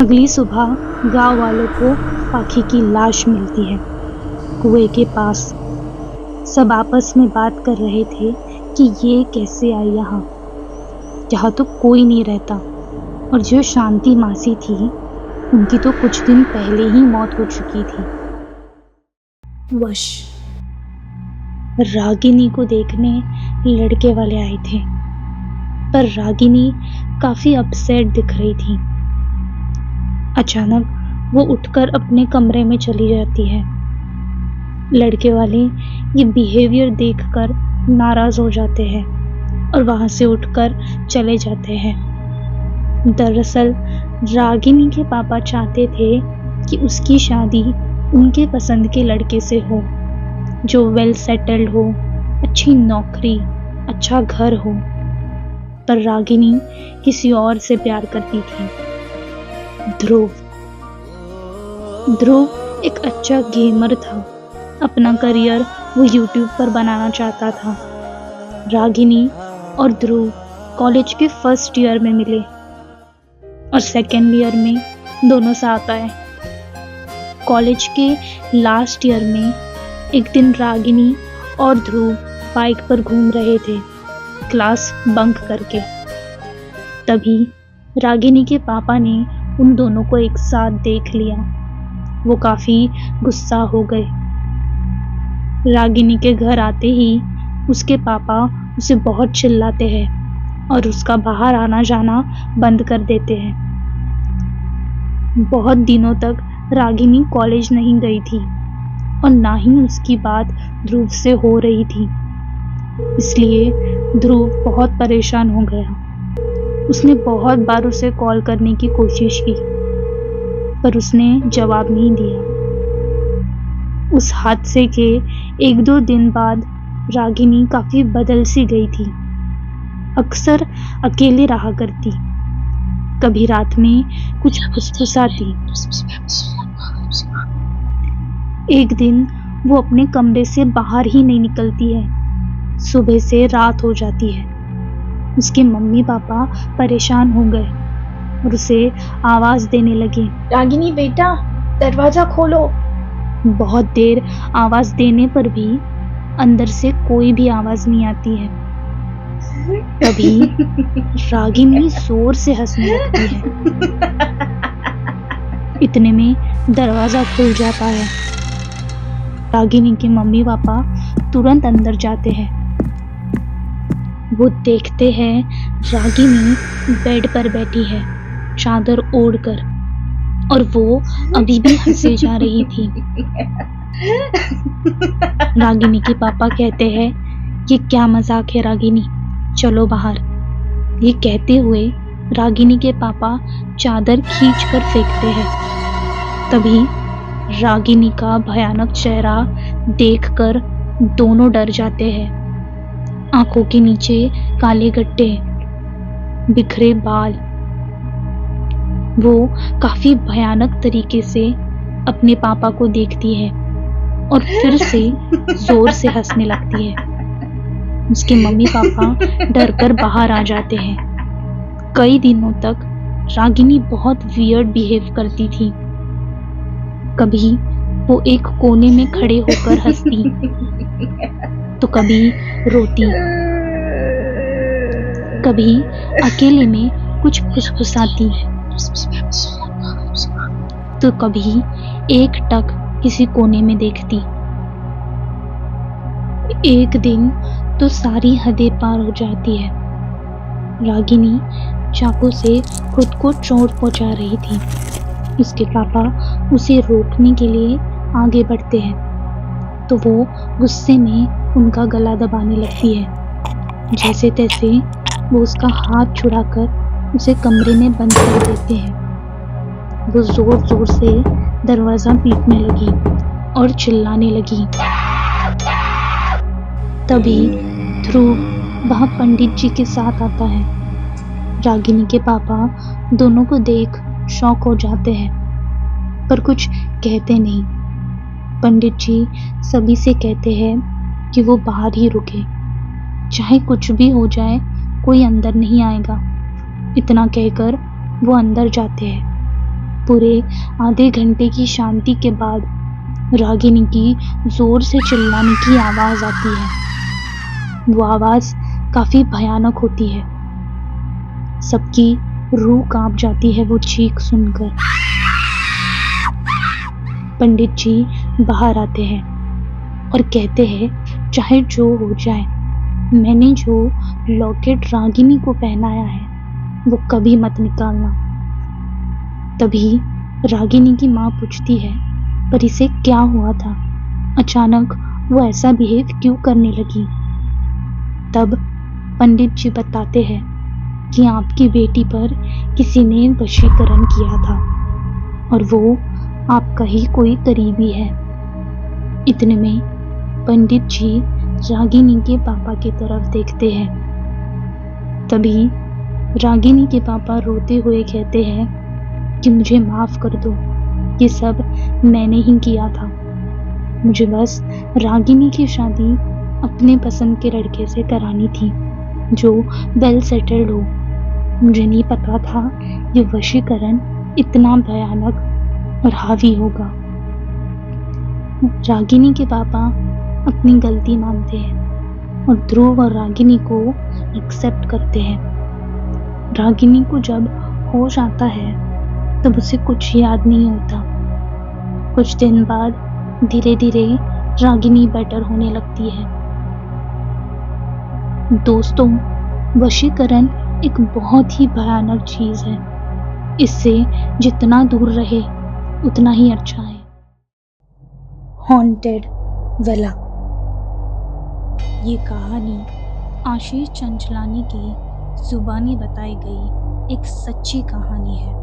अगली सुबह गांव वालों को पाखी की लाश मिलती है कुएं के पास। सब आपस में बात कर रहे थे कि ये कैसे आई यहाँ। यहाँ तो कोई नहीं रहता। और जो शांति मासी थी, उनकी तो कुछ दिन पहले ही मौत हो चुकी थी। वश रागिनी को देखने लड़के वाले आए थे, पर रागिनी काफी अपसेट दिख रही थी। अचानक वो उठकर अपने कमरे में चली जाती है। लड़के वाले ये बिहेवियर देखकर नाराज हो जाते हैं और वहां से उठकर चले जाते हैं। दरअसल रागिनी के पापा चाहते थे कि उसकी शादी उनके पसंद के लड़के से हो, जो वेल सेटल्ड हो, अच्छी नौकरी, अच्छा घर हो। पर रागिनी किसी और से प्यार करती थी, ध्रुव एक अच्छा गेमर था। अपना करियर वो यूट्यूब पर बनाना चाहता था। रागिनी और ध्रुव कॉलेज के फर्स्ट ईयर में मिले और सेकेंड ईयर में दोनों साथ आए। कॉलेज के लास्ट ईयर में एक दिन रागिनी और ध्रुव बाइक पर घूम रहे थे, क्लास बंक करके। तभी रागिनी के पापा ने उन दोनों को एक साथ देख लिया। वो काफी गुस्सा हो गए। रागिनी के घर आते ही उसके पापा उसे बहुत चिल्लाते हैं और उसका बाहर आना जाना बंद कर देते हैं। बहुत दिनों तक रागिनी कॉलेज नहीं गई थी और ना ही उसकी बात ध्रुव से हो रही थी। इसलिए ध्रुव बहुत परेशान हो गया। उसने बहुत बार उसे कॉल करने की कोशिश की, पर उसने जवाब नहीं दिया। उस हादसे के 1-2 दिन बाद रागिनी काफी बदल सी गई थी। अक्सर अकेले रहा करती, कभी रात में कुछ फुसफुसाती। एक दिन वो अपने कमरे से बाहर ही नहीं निकलती है। सुबह से रात हो जाती है। उसके मम्मी पापा परेशान हो गए और उसे आवाज देने लगे, रागिनी बेटा, दरवाजा खोलो। बहुत देर आवाज देने पर भी अंदर से कोई भी आवाज नहीं आती है। तभी रागिनी जोर से हंसने लगती है। इतने में दरवाजा खुल जाता है। रागिनी के मम्मी पापा तुरंत अंदर जाते हैं। वो देखते हैं रागिनी बेड पर बैठी है, चादर ओढ़कर, और वो अभी भी हंसे जा रही थी। रागिनी के पापा कहते हैं, ये क्या मजाक है रागिनी, चलो बाहर। ये कहते हुए रागिनी के पापा चादर खींचकर फेंकते हैं। तभी रागिनी का भयानक चेहरा देखकर दोनों डर जाते हैं। आंखों के नीचे काले गड्ढे, बिखरे बाल। वो काफी भयानक तरीके से अपने पापा को देखती है और फिर से जोर से हंसने लगती है। उसके मम्मी पापा डरकर बाहर आ जाते हैं। कई दिनों तक रागिनी बहुत वियर्ड बिहेव करती थी। कभी वो एक कोने में खड़े होकर हंसती, तो कभी रोती, कभी अकेले में कुछ फुसफुसाती, तो कभी एकटक किसी कोने में देखती। एक दिन तो सारी हदें पार हो जाती है। रागिनी चाकू से खुद को चोट पहुंचा रही थी। उसके पापा उसे रोकने के लिए आगे बढ़ते हैं, तो वो गुस्से में उनका गला दबाने लगती है। जैसे तैसे वो उसका हाथ छुड़ाकर उसे कमरे में बंद कर देते हैं। वो जोर जोर से दरवाजा पीटने लगी और चिल्लाने लगी। तभी ध्रुव वहां पंडित जी के साथ आता है। रागिनी के पापा दोनों को देख शॉक हो जाते हैं, पर कुछ कहते नहीं। पंडित जी सभी से कहते हैं कि वो बाहर ही रुके, चाहे कुछ भी हो जाए कोई अंदर नहीं आएगा। इतना कहकर वो अंदर जाते हैं। पूरे आधे घंटे की शांति के बाद रागिनी की जोर से चिल्लाने की आवाज आती है। वो आवाज काफी भयानक होती है। सबकी रूह कांप जाती है वो चीख सुनकर। पंडित जी बाहर आते हैं और कहते हैं, चाहे जो हो जाए, मैंने जो लॉकेट रागिनी को पहनाया है वो कभी मत निकालना। तभी रागिनी की माँ पूछती है, पर इसे क्या हुआ था? अचानक वो ऐसा बिहेव क्यों करने लगी? तब पंडित जी बताते हैं कि आपकी बेटी पर किसी ने वशीकरण किया था और वो आपका ही कोई करीबी है। इतने में पंडित जी रागिनी के पापा की तरफ देखते हैं। तभी रागिनी के पापा रोते हुए कहते हैं कि मुझे माफ कर दो, ये सब मैंने ही किया था। मुझे बस रागिनी की शादी अपने पसंद के लड़के से करानी थी जो वेल सेटल्ड हो। मुझे नहीं पता था ये वशीकरण इतना भयानक और हावी होगा। रागिनी के पापा अपनी गलती मानते हैं और ध्रुव और रागिनी को एक्सेप्ट करते हैं। रागिनी को जब होश आता है तब उसे कुछ याद नहीं होता। कुछ दिन बाद धीरे धीरे रागिनी बेटर होने लगती है। दोस्तों, वशीकरण एक बहुत ही भयानक चीज है। इससे जितना दूर रहे उतना ही अच्छा है। Haunted villa. ये कहानी आशीष चंचलानी की जुबानी बताई गई एक सच्ची कहानी है।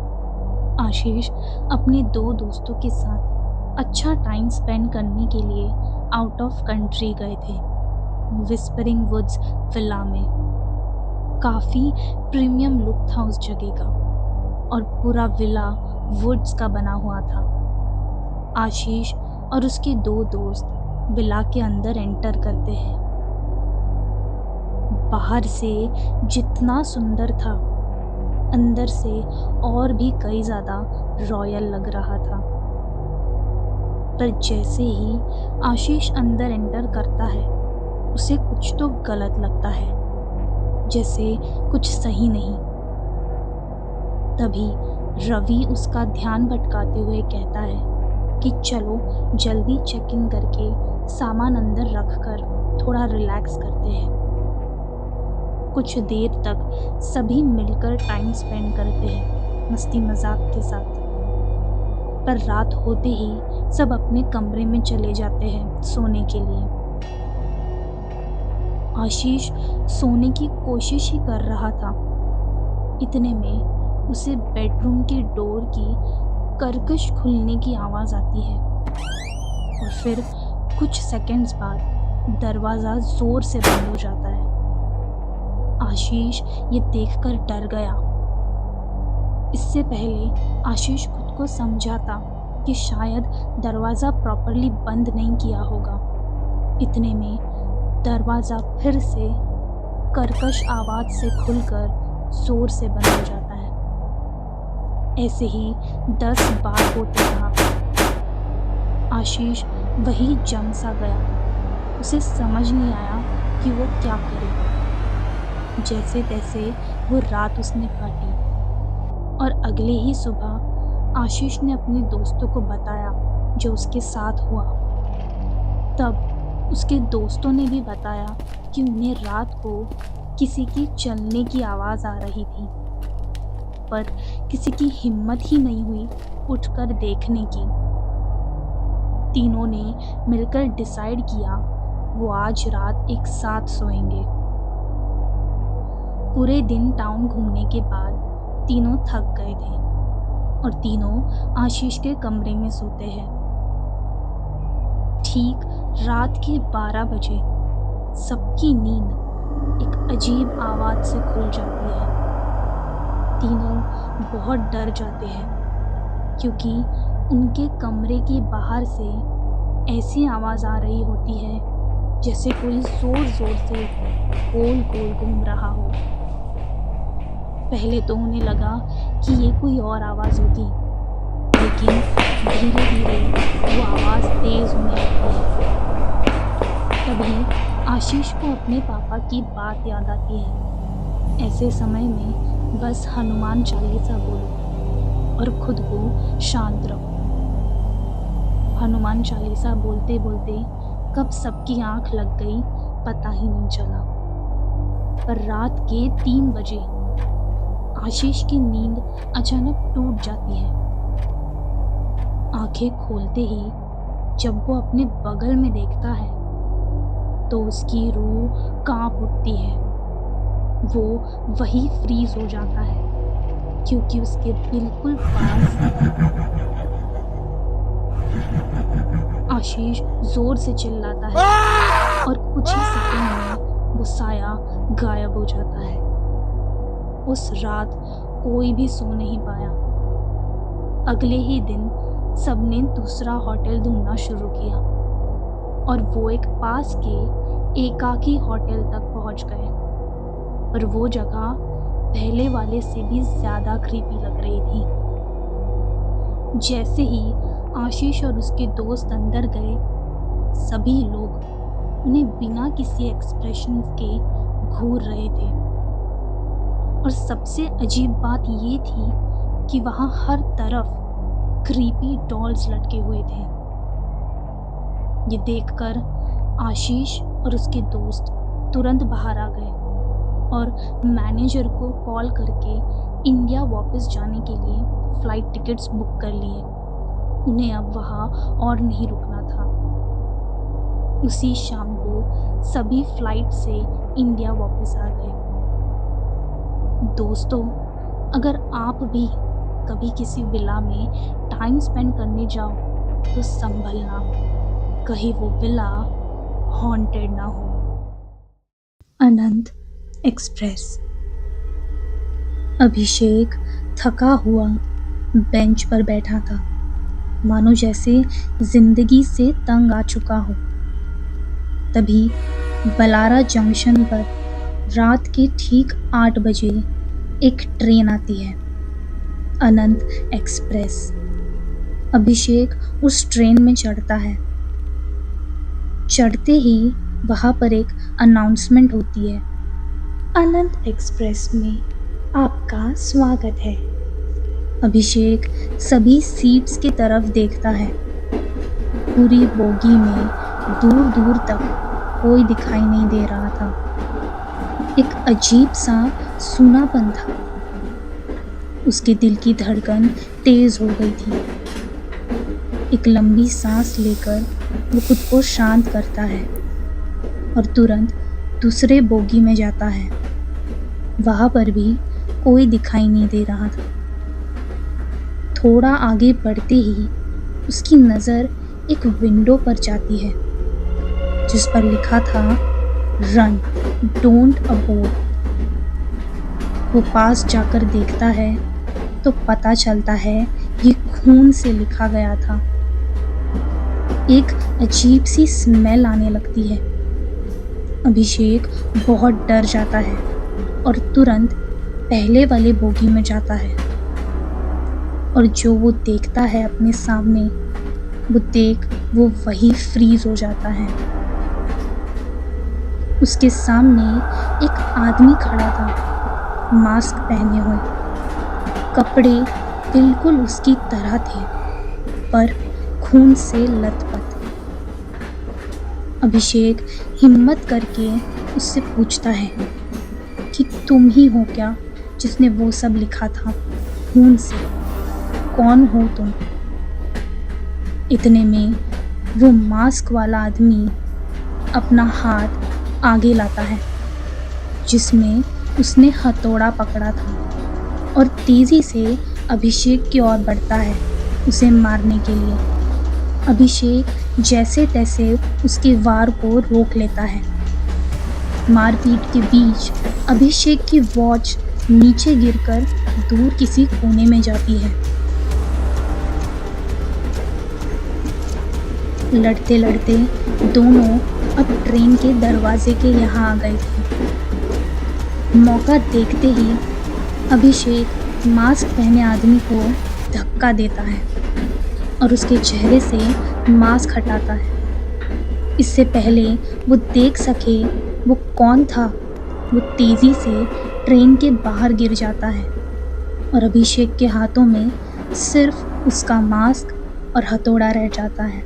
आशीष अपने दो दोस्तों के साथ अच्छा टाइम स्पेंड करने के लिए आउट ऑफ कंट्री गए थे, विस्परिंग वुड्स विला में। काफ़ी प्रीमियम लुक था उस जगह का और पूरा विला वुड्स का बना हुआ था। आशीष और उसके दो दोस्त विला के अंदर एंटर करते हैं। बाहर से जितना सुंदर था, अंदर से और भी कई ज़्यादा रॉयल लग रहा था। पर जैसे ही आशीष अंदर एंटर करता है, उसे कुछ तो गलत लगता है, जैसे कुछ सही नहीं। तभी रवि उसका ध्यान भटकाते हुए कहता है कि चलो जल्दी चेक इन करके सामान अंदर रखकर थोड़ा रिलैक्स करते हैं। कुछ देर तक सभी मिलकर टाइम स्पेंड करते हैं मस्ती मजाक के साथ। पर रात होते ही सब अपने कमरे में चले जाते हैं सोने के लिए। आशीष सोने की कोशिश ही कर रहा था। इतने में उसे बेडरूम की डोर की कर्कश खुलने की आवाज़ आती है और फिर कुछ सेकंड्स बाद दरवाज़ा ज़ोर से बंद हो जाता है। आशीष ये देखकर डर गया। इससे पहले आशीष खुद को समझाता कि शायद दरवाज़ा प्रॉपरली बंद नहीं किया होगा। इतने में दरवाज़ा फिर से कर्कश आवाज़ से खुलकर ज़ोर से बंद हो जाता है। ऐसे ही 10 बार होते रहा। आशीष वही जम सा गया। उसे समझ नहीं आया कि वो क्या करे। जैसे तैसे वो रात उसने काटी और अगले ही सुबह आशीष ने अपने दोस्तों को बताया जो उसके साथ हुआ। तब उसके दोस्तों ने भी बताया कि उन्हें रात को किसी की चलने की आवाज़ आ रही थी, पर किसी की हिम्मत ही नहीं हुई उठकर देखने की। तीनों ने मिलकर डिसाइड किया वो आज रात एक साथ सोएंगे। पूरे दिन टाउन घूमने के बाद तीनों थक गए थे और तीनों आशीष के कमरे में सोते हैं। ठीक रात के 12 बजे सबकी नींद एक अजीब आवाज़ से खुल जाती है। तीनों बहुत डर जाते हैं क्योंकि उनके कमरे के बाहर से ऐसी आवाज़ आ रही होती है जैसे कोई ज़ोर ज़ोर से गोल गोल घूम रहा हो। पहले तो उन्हें लगा कि ये कोई और आवाज़ होगी, लेकिन धीरे धीरे वो आवाज़ तेज़ होने लगती है। तभी आशीष को अपने पापा की बात याद आती है। ऐसे समय में बस हनुमान चालीसा बोलो और खुद को शांत रखो। हनुमान चालीसा बोलते बोलते कब सबकी आंख लग गई पता ही नहीं चला। पर रात के 3 बजे आशीष की नींद अचानक टूट जाती है। आंखें खोलते ही जब वो अपने बगल में देखता है तो उसकी रूह कांप उठती है। वो वही फ्रीज हो जाता है क्योंकि उसके बिल्कुल पास आशीष जोर से चिल्लाता है और कुछ ही सेकंड में वो साया गायब हो जाता है। उस रात कोई भी सो नहीं पाया। अगले ही दिन सबने दूसरा होटल ढूंढना शुरू किया और वो एक पास के एकाकी होटल तक पहुंच गए। पर वो जगह पहले वाले से भी ज़्यादा क्रीपी लग रही थी। जैसे ही आशीष और उसके दोस्त अंदर गए, सभी लोग उन्हें बिना किसी एक्सप्रेशन के घूर रहे थे। और सबसे अजीब बात ये थी कि वहाँ हर तरफ क्रीपी डॉल्स लटके हुए थे। ये देखकर आशीष और उसके दोस्त तुरंत बाहर आ गए और मैनेजर को कॉल करके इंडिया वापस जाने के लिए फ़्लाइट टिकट्स बुक कर लिए। उन्हें अब वहाँ और नहीं रुकना था। उसी शाम को सभी फ्लाइट से इंडिया वापस आ गए। दोस्तों, अगर आप भी कभी किसी विला में टाइम स्पेंड करने जाओ तो संभलना, कहीं वो विला हॉन्टेड ना हो। अनंत एक्सप्रेस। अभिषेक थका हुआ बेंच पर बैठा था, मानो जैसे जिंदगी से तंग आ चुका हो। तभी बलारा जंक्शन पर रात के ठीक 8 बजे एक ट्रेन आती है, अनंत एक्सप्रेस। अभिषेक उस ट्रेन में चढ़ता है। चढ़ते ही वहाँ पर एक अनाउंसमेंट होती है, अनंत एक्सप्रेस में आपका स्वागत है। अभिषेक सभी सीट्स की तरफ देखता है। पूरी बोगी में दूर दूर तक कोई दिखाई नहीं दे रहा था। एक अजीब सा सूनापन था। उसके दिल की धड़कन तेज हो गई थी। एक लंबी सांस लेकर वो खुद को शांत करता है और तुरंत दूसरे बोगी में जाता है। वहाँ पर भी कोई दिखाई नहीं दे रहा था। थोड़ा आगे बढ़ते ही उसकी नज़र एक विंडो पर जाती है। जिस पर लिखा था रन, डोंट अबोर्ड। वो पास जाकर देखता है तो पता चलता है ये खून से लिखा गया था। एक अजीब सी स्मेल आने लगती है। अभिषेक बहुत डर जाता है और तुरंत पहले वाले बोगी में जाता है। और जो वो देखता है अपने सामने, वो वही फ्रीज हो जाता है। उसके सामने एक आदमी खड़ा था, मास्क पहने हुए। कपड़े बिल्कुल उसकी तरह थे, पर खून से लथपथ। अभिषेक हिम्मत करके उससे पूछता है कि तुम ही हो क्या जिसने वो सब लिखा था खून से? कौन हो तुम? इतने में वो मास्क वाला आदमी अपना हाथ आगे लाता है, जिसमें उसने हथौड़ा पकड़ा था, और तेजी से अभिषेक की ओर बढ़ता है उसे मारने के लिए। अभिषेक जैसे तैसे उसके वार को रोक लेता है। मारपीट के बीच अभिषेक की वॉच नीचे गिरकर दूर किसी कोने में जाती है। लड़ते लड़ते दोनों अब ट्रेन के दरवाजे के यहाँ आ गए थे। मौका देखते ही अभिषेक मास्क पहने आदमी को धक्का देता है और उसके चेहरे से मास्क हटाता है। इससे पहले वो देख सके वो कौन था, वो तेजी से ट्रेन के बाहर गिर जाता है और अभिषेक के हाथों में सिर्फ उसका मास्क और हथौड़ा रह जाता है।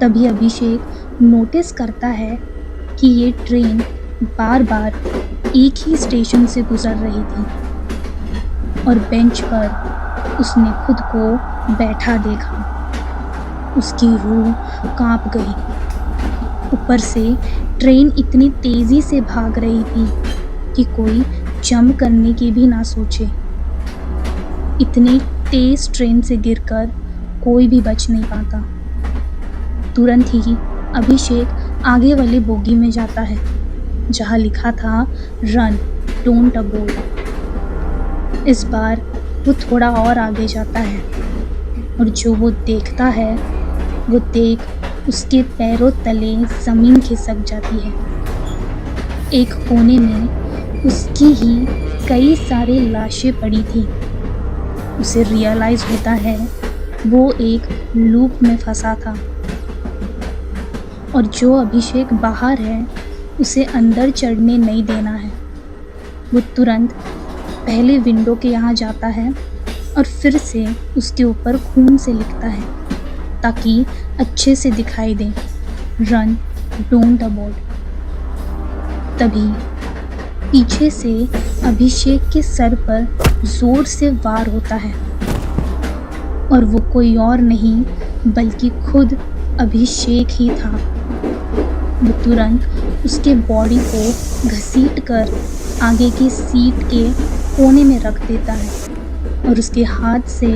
तभी अभिषेक नोटिस करता है कि ये ट्रेन बार बार एक ही स्टेशन से गुजर रही थी और बेंच पर उसने खुद को बैठा देखा। उसकी रूह कांप गई। ऊपर से ट्रेन इतनी तेजी से भाग रही थी कि कोई जंप करने की भी ना सोचे। इतनी तेज ट्रेन से गिरकर कोई भी बच नहीं पाता। तुरंत ही अभिषेक आगे वाले बोगी में जाता है, जहाँ लिखा था रन, डोंट अबोर्ड। इस बार वो थोड़ा और आगे जाता है और जो वो देखता है वो देख उसके पैरों तले ज़मीन खिसक जाती है। एक कोने में उसकी ही कई सारी लाशें पड़ी थी। उसे रियलाइज़ होता है वो एक लूप में फंसा था और जो अभिषेक बाहर है उसे अंदर चढ़ने नहीं देना है। वो तुरंत पहले विंडो के यहाँ जाता है और फिर से उसके ऊपर खून से लिखता है ताकि अच्छे से दिखाई दे, रन, डोंट अबोर्ड। तभी पीछे से अभिषेक के सर पर जोर से वार होता है और वो कोई और नहीं बल्कि खुद अभिषेक ही था। वो तुरंत उसके बॉडी को घसीटकर आगे की सीट के कोने में रख देता है और उसके हाथ से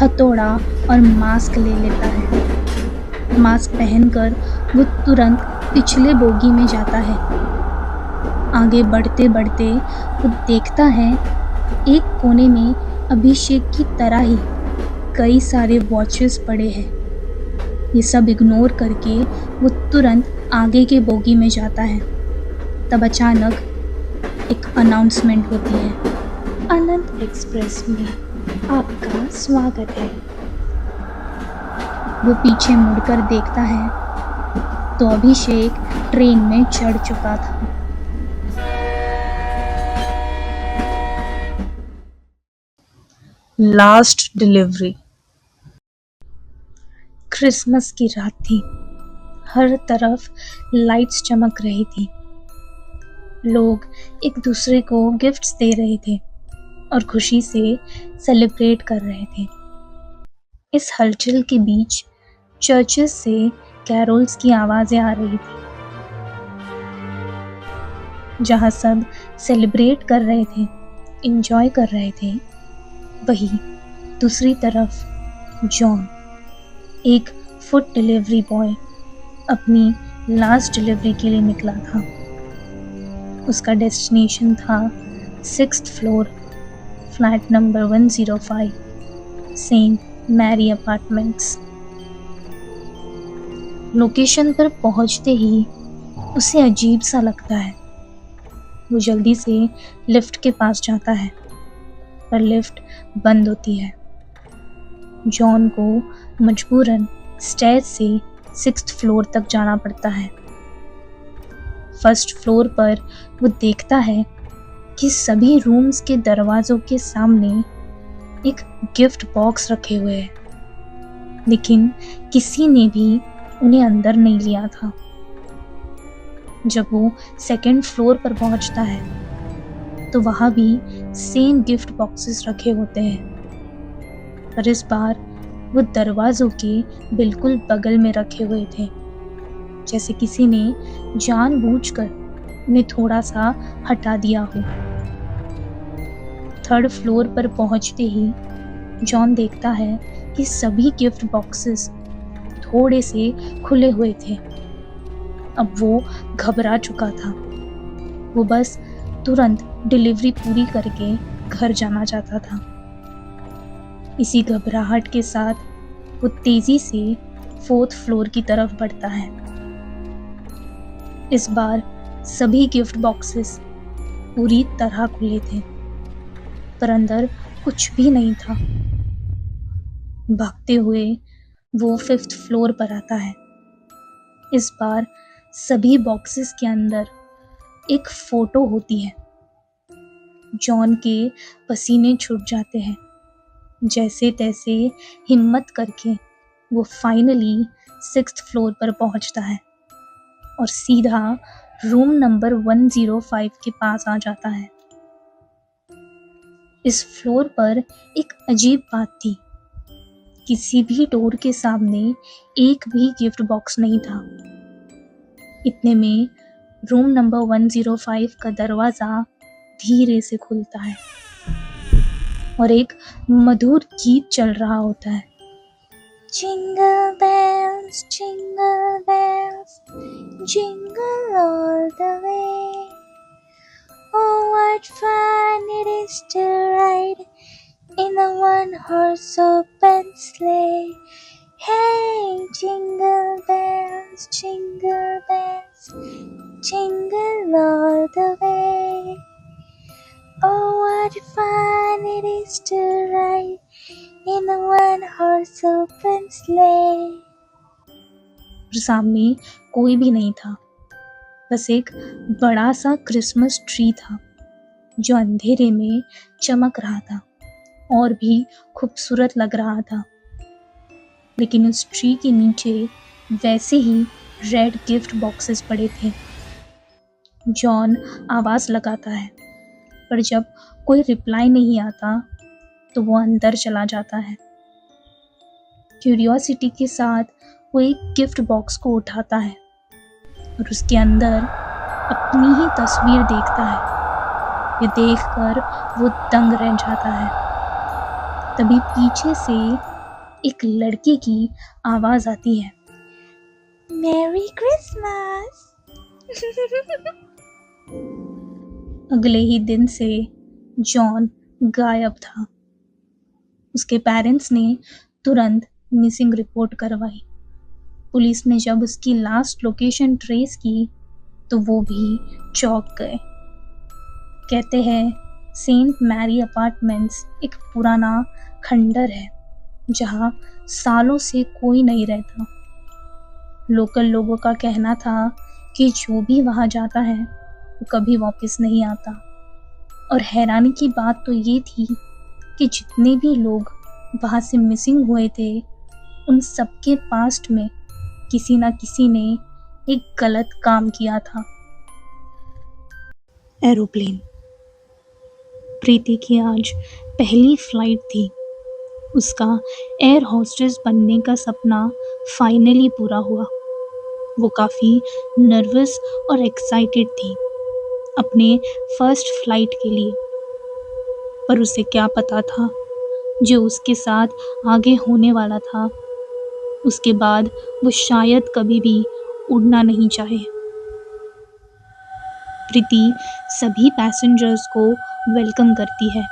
हथौड़ा और मास्क ले लेता है। मास्क पहनकर वो तुरंत पिछले बोगी में जाता है। आगे बढ़ते बढ़ते वो देखता है एक कोने में अभिषेक की तरह ही कई सारे वॉचेस पड़े हैं। ये सब इग्नोर करके वो तुरंत आगे के बोगी में जाता है। तब अचानक एक अनाउंसमेंट होती है, अनंत एक्सप्रेस में आपका स्वागत है। वो पीछे मुड़कर देखता है तो अभिषेक ट्रेन में चढ़ चुका था। Last delivery. क्रिसमस की रात थी। हर तरफ लाइट्स चमक रही थी। लोग एक दूसरे को गिफ्ट्स दे रहे थे और खुशी से सेलिब्रेट कर रहे थे। इस हलचल के बीच चर्चेस से कैरोल्स की आवाज़ें आ रही थी। जहाँ सब सेलिब्रेट कर रहे थे, एंजॉय कर रहे थे, वहीं दूसरी तरफ जॉन, एक फूड डिलीवरी बॉय, अपनी लास्ट डिलीवरी के लिए निकला था। उसका डेस्टिनेशन था 6th floor, flat number 105, saint Mary apartments. Location पर पहुंचते ही उसे अजीब सा लगता है। वो जल्दी से लिफ्ट के पास जाता है, पर लिफ्ट बंद होती है। जॉन को मजबूरन स्टेज से 6th फ्लोर तक जाना पड़ता है। फर्स्ट फ्लोर पर वो देखता है कि सभी रूम्स के दरवाज़ों के सामने एक गिफ्ट बॉक्स रखे हुए हैं, लेकिन किसी ने भी उन्हें अंदर नहीं लिया था। जब वो 2nd फ्लोर पर पहुंचता है तो वहाँ भी सेम गिफ्ट बॉक्सेस रखे होते हैं, पर इस बार वो दरवाज़ों के बिल्कुल बगल में रखे हुए थे, जैसे किसी ने जानबूझकर उन्हें थोड़ा सा हटा दिया हो। 3rd फ्लोर पर पहुंचते ही जॉन देखता है कि सभी गिफ्ट बॉक्सेस थोड़े से खुले हुए थे। अब वो घबरा चुका था। वो बस तुरंत डिलीवरी पूरी करके घर जाना चाहता था। इसी घबराहट के साथ वो तेजी से 4th फ्लोर की तरफ बढ़ता है। इस बार सभी गिफ्ट बॉक्सेस पूरी तरह खुले थे, पर अंदर कुछ भी नहीं था। भागते हुए वो 5th फ्लोर पर आता है। इस बार सभी बॉक्सेस के अंदर एक फोटो होती है। जॉन के पसीने छूट जाते हैं। जैसे तैसे हिम्मत करके वो फाइनली 6th फ्लोर पर पहुंचता है और सीधा रूम नंबर 105 के पास आ जाता है। इस फ्लोर पर एक अजीब बात थी। किसी भी डोर के सामने एक भी गिफ्ट बॉक्स नहीं था। इतने में रूम नंबर 105 का दरवाज़ा धीरे से खुलता है और एक मधुर गीत चल रहा होता है। Jingle bells, jingle all the way. Oh, what fun it is to ride in a one-horse open sleigh. Hey, jingle bells, jingle all the way. Oh, what fun it is to ride in a one-horse open sleigh. और सामने कोई भी नहीं था, बस एक बड़ा सा क्रिसमस ट्री था जो अंधेरे में चमक रहा था और भी खूबसूरत लग रहा था। लेकिन उस ट्री के नीचे वैसे ही रेड गिफ्ट बॉक्सेस पड़े थे। जॉन आवाज़ लगाता है, पर जब कोई रिप्लाई नहीं आता तो वो अंदर चला जाता है। क्यूरियोसिटी के साथ वो एक गिफ्ट बॉक्स को उठाता है और उसके अंदर अपनी ही तस्वीर देखता है। ये देखकर वो दंग रह जाता है। तभी पीछे से एक लड़के की आवाज़ आती है, Merry Christmas! अगले ही दिन से जॉन गायब था। उसके पेरेंट्स ने तुरंत मिसिंग रिपोर्ट करवाई। पुलिस ने जब उसकी लास्ट लोकेशन ट्रेस की तो वो भी चौंक गए। कहते हैं सेंट मैरी अपार्टमेंट्स एक पुराना खंडर है जहाँ सालों से कोई नहीं रहता। लोकल लोगों का कहना था कि जो भी वहाँ जाता है वो कभी वापस नहीं आता। और हैरानी की बात तो ये थी कि जितने भी लोग वहाँ से मिसिंग हुए थे उन सबके पास्ट में किसी ना किसी ने एक गलत काम किया था। एरोप्लेन। प्रीति की आज पहली फ्लाइट थी। उसका एयर होस्टेस बनने का सपना फाइनली पूरा हुआ। वो काफ़ी नर्वस और एक्साइटेड थी अपने फर्स्ट फ्लाइट के लिए, पर उसे क्या पता था जो उसके साथ आगे होने वाला था। उसके बाद वो शायद कभी भी उड़ना नहीं चाहे। प्रीति सभी पैसेंजर्स को वेलकम करती है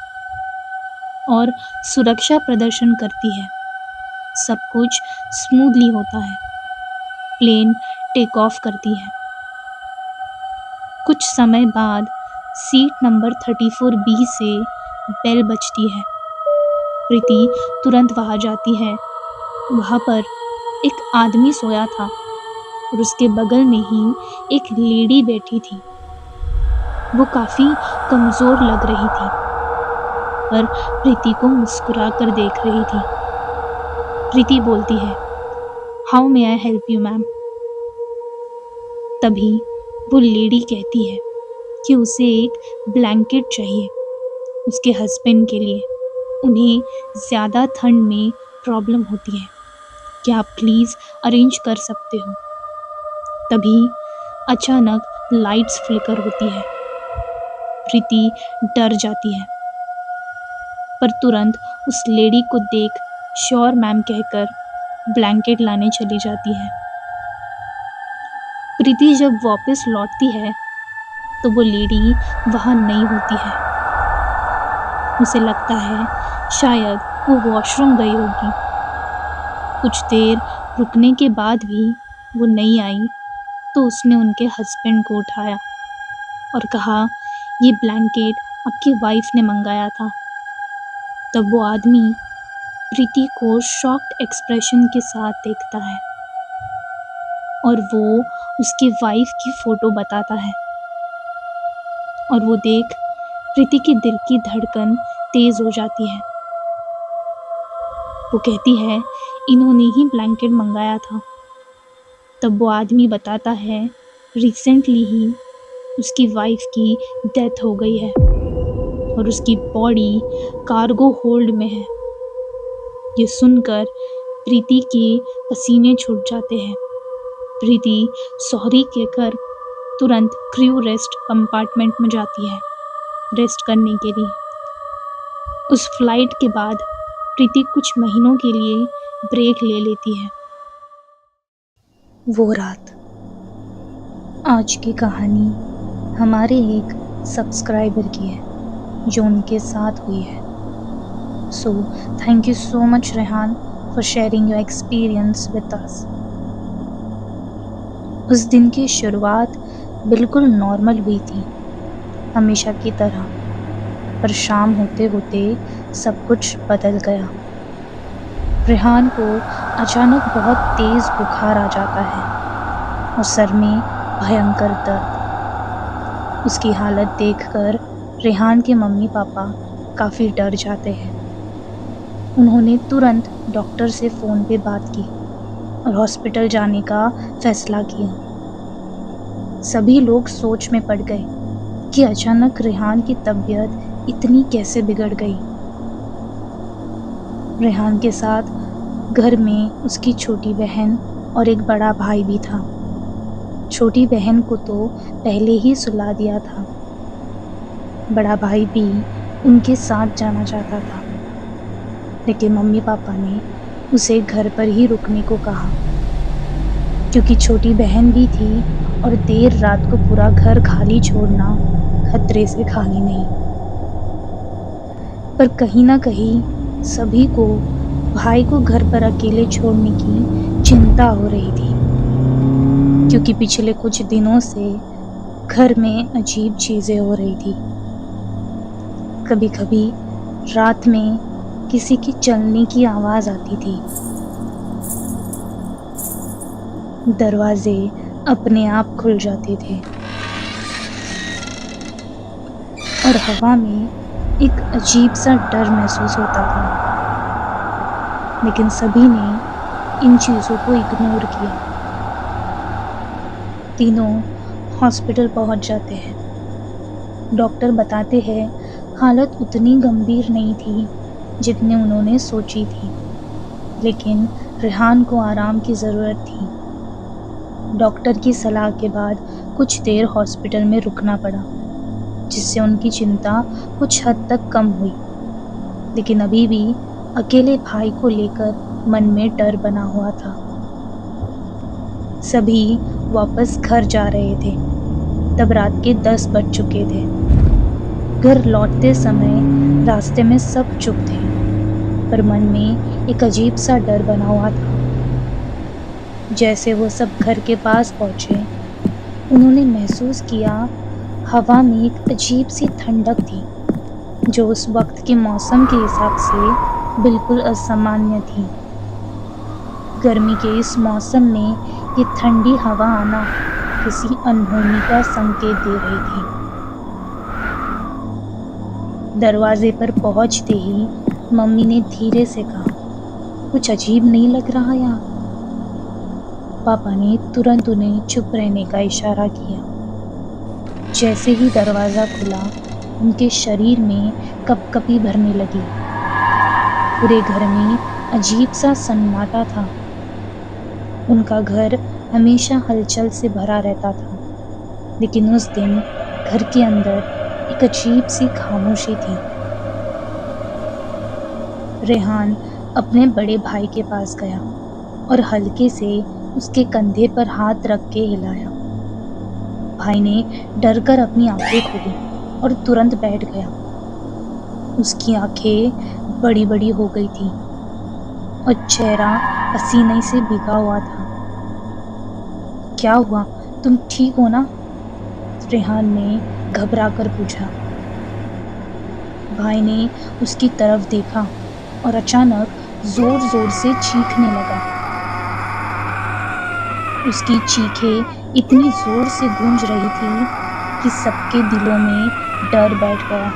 और सुरक्षा प्रदर्शन करती है। सब कुछ स्मूथली होता है। प्लेन टेक ऑफ करती है। कुछ समय बाद सीट नंबर 34B से बेल बजती है। प्रीति तुरंत वहां जाती है। वहां पर एक आदमी सोया था और उसके बगल में ही एक लेडी बैठी थी। वो काफी कमजोर लग रही थी पर प्रीति को मुस्कुरा कर देख रही थी। प्रीति बोलती है, how may I help you ma'am. तभी वो लेडी कहती है कि उसे एक ब्लैंकेट चाहिए उसके हस्बैंड के लिए। उन्हें ज़्यादा ठंड में प्रॉब्लम होती है। क्या आप प्लीज़ अरेंज कर सकते हो। तभी अचानक लाइट्स फ्लिकर होती है। प्रीति डर जाती है पर तुरंत उस लेडी को देख श्योर मैम कहकर ब्लैंकेट लाने चली जाती है। प्रीति जब वापस लौटती है तो वो लेडी वहां नहीं होती है। उसे लगता है शायद वो वॉशरूम गई होगी। कुछ देर रुकने के बाद भी वो नहीं आई तो उसने उनके हस्बैंड को उठाया और कहा, ये ब्लैंकेट आपकी वाइफ ने मंगाया था। तब वो आदमी प्रीति को शॉक्ड एक्सप्रेशन के साथ देखता है और वो उसकी वाइफ की फोटो बताता है और वो देख प्रीति के दिल की धड़कन तेज हो जाती है। वो कहती है, इन्होंने ही ब्लैंकेट मंगाया था। तब वो आदमी बताता है, रिसेंटली ही उसकी वाइफ की डेथ हो गई है और उसकी बॉडी कार्गो होल्ड में है। ये सुनकर प्रीति के पसीने छूट जाते हैं। प्रीति सॉरी कहकर तुरंत क्रू रेस्ट कंपार्टमेंट में जाती है रेस्ट करने के लिए। उस फ्लाइट के बाद प्रीति कुछ महीनों के लिए ब्रेक ले लेती है। वो रात। आज की कहानी हमारे एक सब्सक्राइबर की है जो उनके साथ हुई है। So thank you so much Rehan for sharing your experience with us. उस दिन की शुरुआत बिल्कुल नॉर्मल हुई थी, हमेशा की तरह। पर शाम होते होते सब कुछ बदल गया। रेहान को अचानक बहुत तेज़ बुखार आ जाता है और सर में भयंकर दर्द। उसकी हालत देखकर रेहान के मम्मी पापा काफ़ी डर जाते हैं। उन्होंने तुरंत डॉक्टर से फ़ोन पे बात की और हॉस्पिटल जाने का फैसला किया। सभी लोग सोच में पड़ गए कि अचानक रेहान की तबीयत इतनी कैसे बिगड़ गई। रेहान के साथ घर में उसकी छोटी बहन और एक बड़ा भाई भी था। छोटी बहन को तो पहले ही सुला दिया था। बड़ा भाई भी उनके साथ जाना चाहता था, लेकिन मम्मी पापा ने उसे घर पर ही रुकने को कहा क्योंकि छोटी बहन भी थी और देर रात को पूरा घर खाली छोड़ना खतरे से खाली नहीं। पर कहीं ना कहीं सभी को भाई को घर पर अकेले छोड़ने की चिंता हो रही थी क्योंकि पिछले कुछ दिनों से घर में अजीब चीज़ें हो रही थी। कभी कभी रात में किसी की चलने की आवाज़ आती थी। दरवाजे अपने आप खुल जाते थे और हवा में एक अजीब सा डर महसूस होता था। लेकिन सभी ने इन चीज़ों को इग्नोर किया। तीनों हॉस्पिटल पहुंच जाते हैं। डॉक्टर बताते हैं हालत उतनी गंभीर नहीं थी जितने उन्होंने सोची थी, लेकिन रेहान को आराम की ज़रूरत थी। डॉक्टर की सलाह के बाद कुछ देर हॉस्पिटल में रुकना पड़ा, जिससे उनकी चिंता कुछ हद तक कम हुई। लेकिन अभी भी अकेले भाई को लेकर मन में डर बना हुआ था। सभी वापस घर जा रहे थे। तब रात के 10 बज चुके थे। घर लौटते समय रास्ते में सब चुप थे, पर मन में एक अजीब सा डर बना हुआ था। जैसे वो सब घर के पास पहुंचे, उन्होंने महसूस किया हवा में एक अजीब सी ठंडक थी, जो उस वक्त के मौसम के हिसाब से बिल्कुल असामान्य थी। गर्मी के इस मौसम में ये ठंडी हवा आना किसी अनहोनी का संकेत दे रही थी। दरवाजे पर पहुंचते ही मम्मी ने धीरे से कहा, कुछ अजीब नहीं लग रहा यहाँ? पापा ने तुरंत उन्हें चुप रहने का इशारा किया। जैसे ही दरवाज़ा खुला, उनके शरीर में कपकपी भरने लगी। पूरे घर में अजीब सा सन्नाटा था। उनका घर हमेशा हलचल से भरा रहता था, लेकिन उस दिन घर के अंदर एक अजीब सी खामोशी थी। रेहान अपने बड़े भाई के पास गया और हल्के से उसके कंधे पर हाथ रख के हिलाया। भाई ने डर कर अपनी आंखें खोली और तुरंत बैठ गया। उसकी आंखें बड़ी बड़ी हो गई थी और चेहरा पसीने से भीगा हुआ था। क्या हुआ, तुम ठीक हो ना? रेहान ने घबरा कर पूछा। भाई ने उसकी तरफ देखा और अचानक जोर जोर से चीखने लगा। उसकी चीखें इतनी जोर से गूंज रही थी कि सबके दिलों में डर बैठ गया।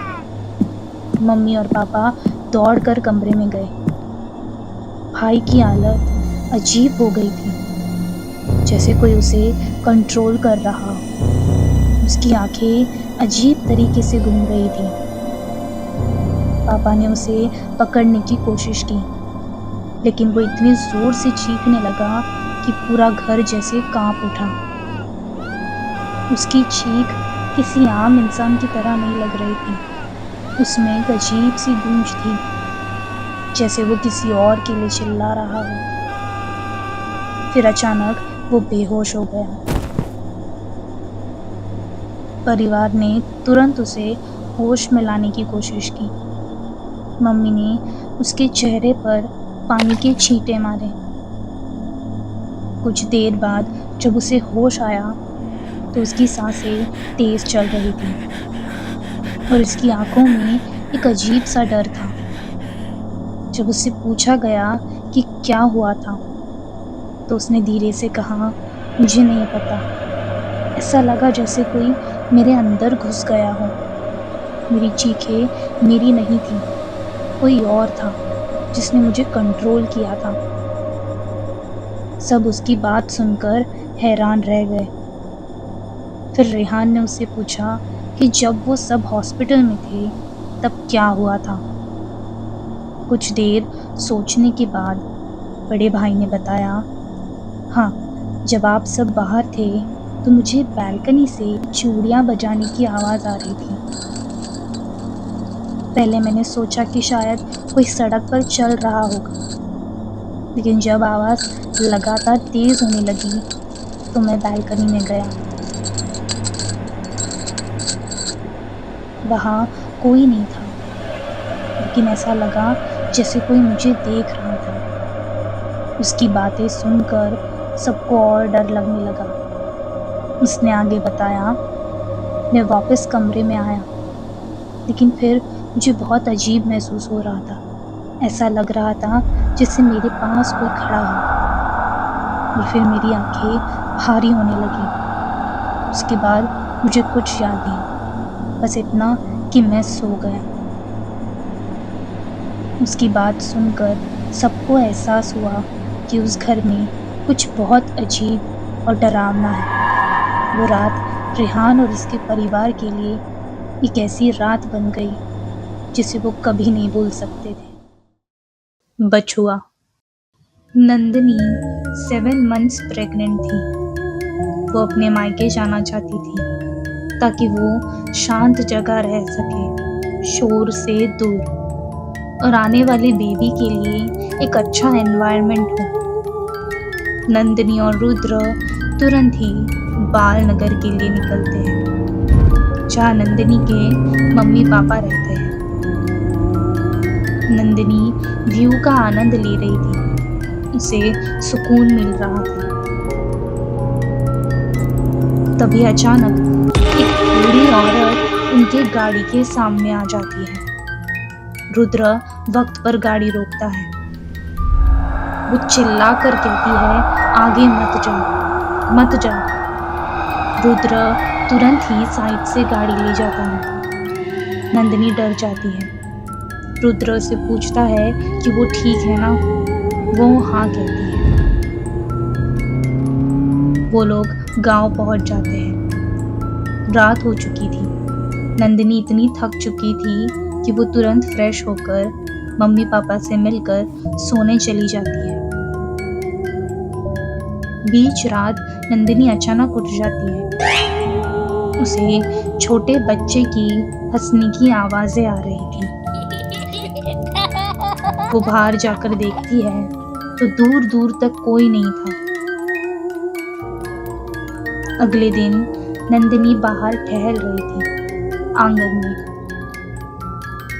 मम्मी और पापा दौड़कर कमरे में गए। भाई की हालत अजीब हो गई थी, जैसे कोई उसे कंट्रोल कर रहा हो। उसकी आंखें अजीब तरीके से घूम रही थी। पापा ने उसे पकड़ने की कोशिश की, लेकिन वो इतनी जोर से चीखने लगा कि पूरा घर जैसे कांप उठा। उसकी चीख किसी आम इंसान की तरह नहीं लग रही थी। उसमें एक अजीब सी गूंज थी, जैसे वो किसी और के लिए चिल्ला रहा हो। फिर अचानक वो बेहोश हो गया। परिवार ने तुरंत उसे होश में लाने की कोशिश की। मम्मी ने उसके चेहरे पर पानी के छींटे मारे। कुछ देर बाद जब उसे होश आया तो उसकी सांसें तेज चल रही थी और उसकी आंखों में एक अजीब सा डर था। जब उससे पूछा गया कि क्या हुआ था, तो उसने धीरे से कहा, मुझे नहीं पता। ऐसा लगा जैसे कोई मेरे अंदर घुस गया हो। मेरी चीखें मेरी नहीं थी, कोई और था जिसने मुझे कंट्रोल किया था। सब उसकी बात सुनकर हैरान रह गए। फिर रेहान ने उससे पूछा कि जब वो सब हॉस्पिटल में थे तब क्या हुआ था। कुछ देर सोचने के बाद बड़े भाई ने बताया, हाँ, जब आप सब बाहर थे तो मुझे बालकनी से चूड़ियाँ बजाने की आवाज़ आ रही थी। पहले मैंने सोचा कि शायद कोई सड़क पर चल रहा होगा, लेकिन जब आवाज़ लगातार तेज़ होने लगी तो मैं बालकनी में गया। वहाँ कोई नहीं था, लेकिन ऐसा लगा जैसे कोई मुझे देख रहा था। उसकी बातें सुनकर सबको और डर लगने लगा। उसने आगे बताया, मैं वापस कमरे में आया, लेकिन फिर मुझे बहुत अजीब महसूस हो रहा था। ऐसा लग रहा था जैसे मेरे पास कोई खड़ा हो, और फिर मेरी आंखें भारी होने लगी। उसके बाद मुझे कुछ याद नहीं, बस इतना कि मैं सो गया। उसकी बात सुनकर सबको एहसास हुआ कि उस घर में कुछ बहुत अजीब और डरावना है। वो रात रेहान और उसके परिवार के लिए एक ऐसी रात बन गई जिसे वो कभी नहीं भूल सकते थे। बछुआ। नंदिनी 7 मंथ्स प्रेग्नेंट थी। वो अपने मायके जाना चाहती थी ताकि वो शांत जगह रह सके, शोर से दूर, और आने वाले बेबी के लिए एक अच्छा एनवायरनमेंट हो। नंदिनी और रुद्र तुरंत ही बाल नगर के लिए निकलते हैं, जहाँ नंदिनी के मम्मी पापा रहते हैं। नंदिनी व्यू का आनंद ले रही थी, उसे सुकून मिल रहा था। तभी अचानक एक बूढ़ी औरत उनके गाड़ी के सामने आ जाती है। रुद्र वक्त पर गाड़ी रोकता है। वो चिल्ला कर कहती है, आगे मत जाओ, मत जाओ। रुद्र तुरंत ही साइड से गाड़ी ले जाता है। नंदिनी डर जाती है। रुद्र से पूछता है कि वो ठीक है ना। वो हाँ कहती है। वो लोग गांव पहुंच जाते हैं। रात हो चुकी थी। नंदिनी इतनी थक चुकी थी कि वो तुरंत फ्रेश होकर मम्मी पापा से मिलकर सोने चली जाती है। बीच रात नंदिनी अचानक उठ जाती है। उसे छोटे बच्चे की हंसने की आवाजें आ रही थी। वो बाहर जाकर देखती है तो दूर दूर तक कोई नहीं था। अगले दिन नंदिनी बाहर टहल रही थी, आंगन में।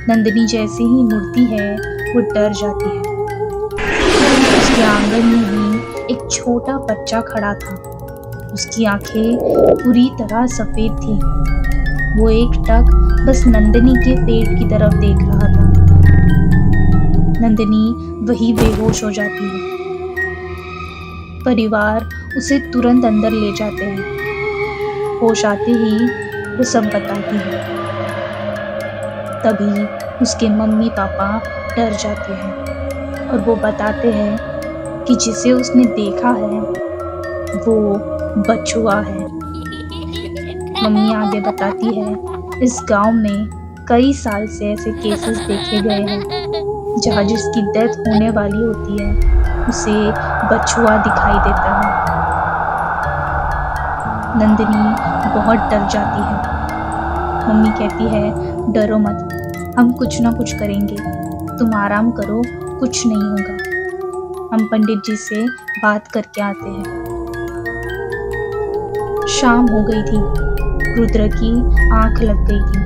नंदिनी जैसे ही मुड़ती है वो डर जाती है। उसके आंगन में ही एक छोटा बच्चा खड़ा था। उसकी आंखें पूरी तरह सफेद थी। वो एकटक बस नंदिनी के पेट की तरफ देख रहा था। नंदिनी वही बेहोश हो जाती है। परिवार उसे तुरंत अंदर ले जाते हैं। होश आते ही वो सब बताती है। तभी उसके मम्मी पापा डर जाते हैं और वो बताते हैं कि जिसे उसने देखा है वो बछुआ है। मम्मी आगे बताती है, इस गांव में कई साल से ऐसे केसेस देखे गए हैं जहाँ जिसकी डेथ होने वाली होती है उसे बछुआ दिखाई देता है। नंदिनी बहुत डर जाती है। मम्मी कहती है, डरो मत, हम कुछ ना कुछ करेंगे, तुम आराम करो, कुछ नहीं होगा। हम पंडित जी से बात करके आते हैं। शाम हो गई थी। रुद्र की आंख लग गई थी।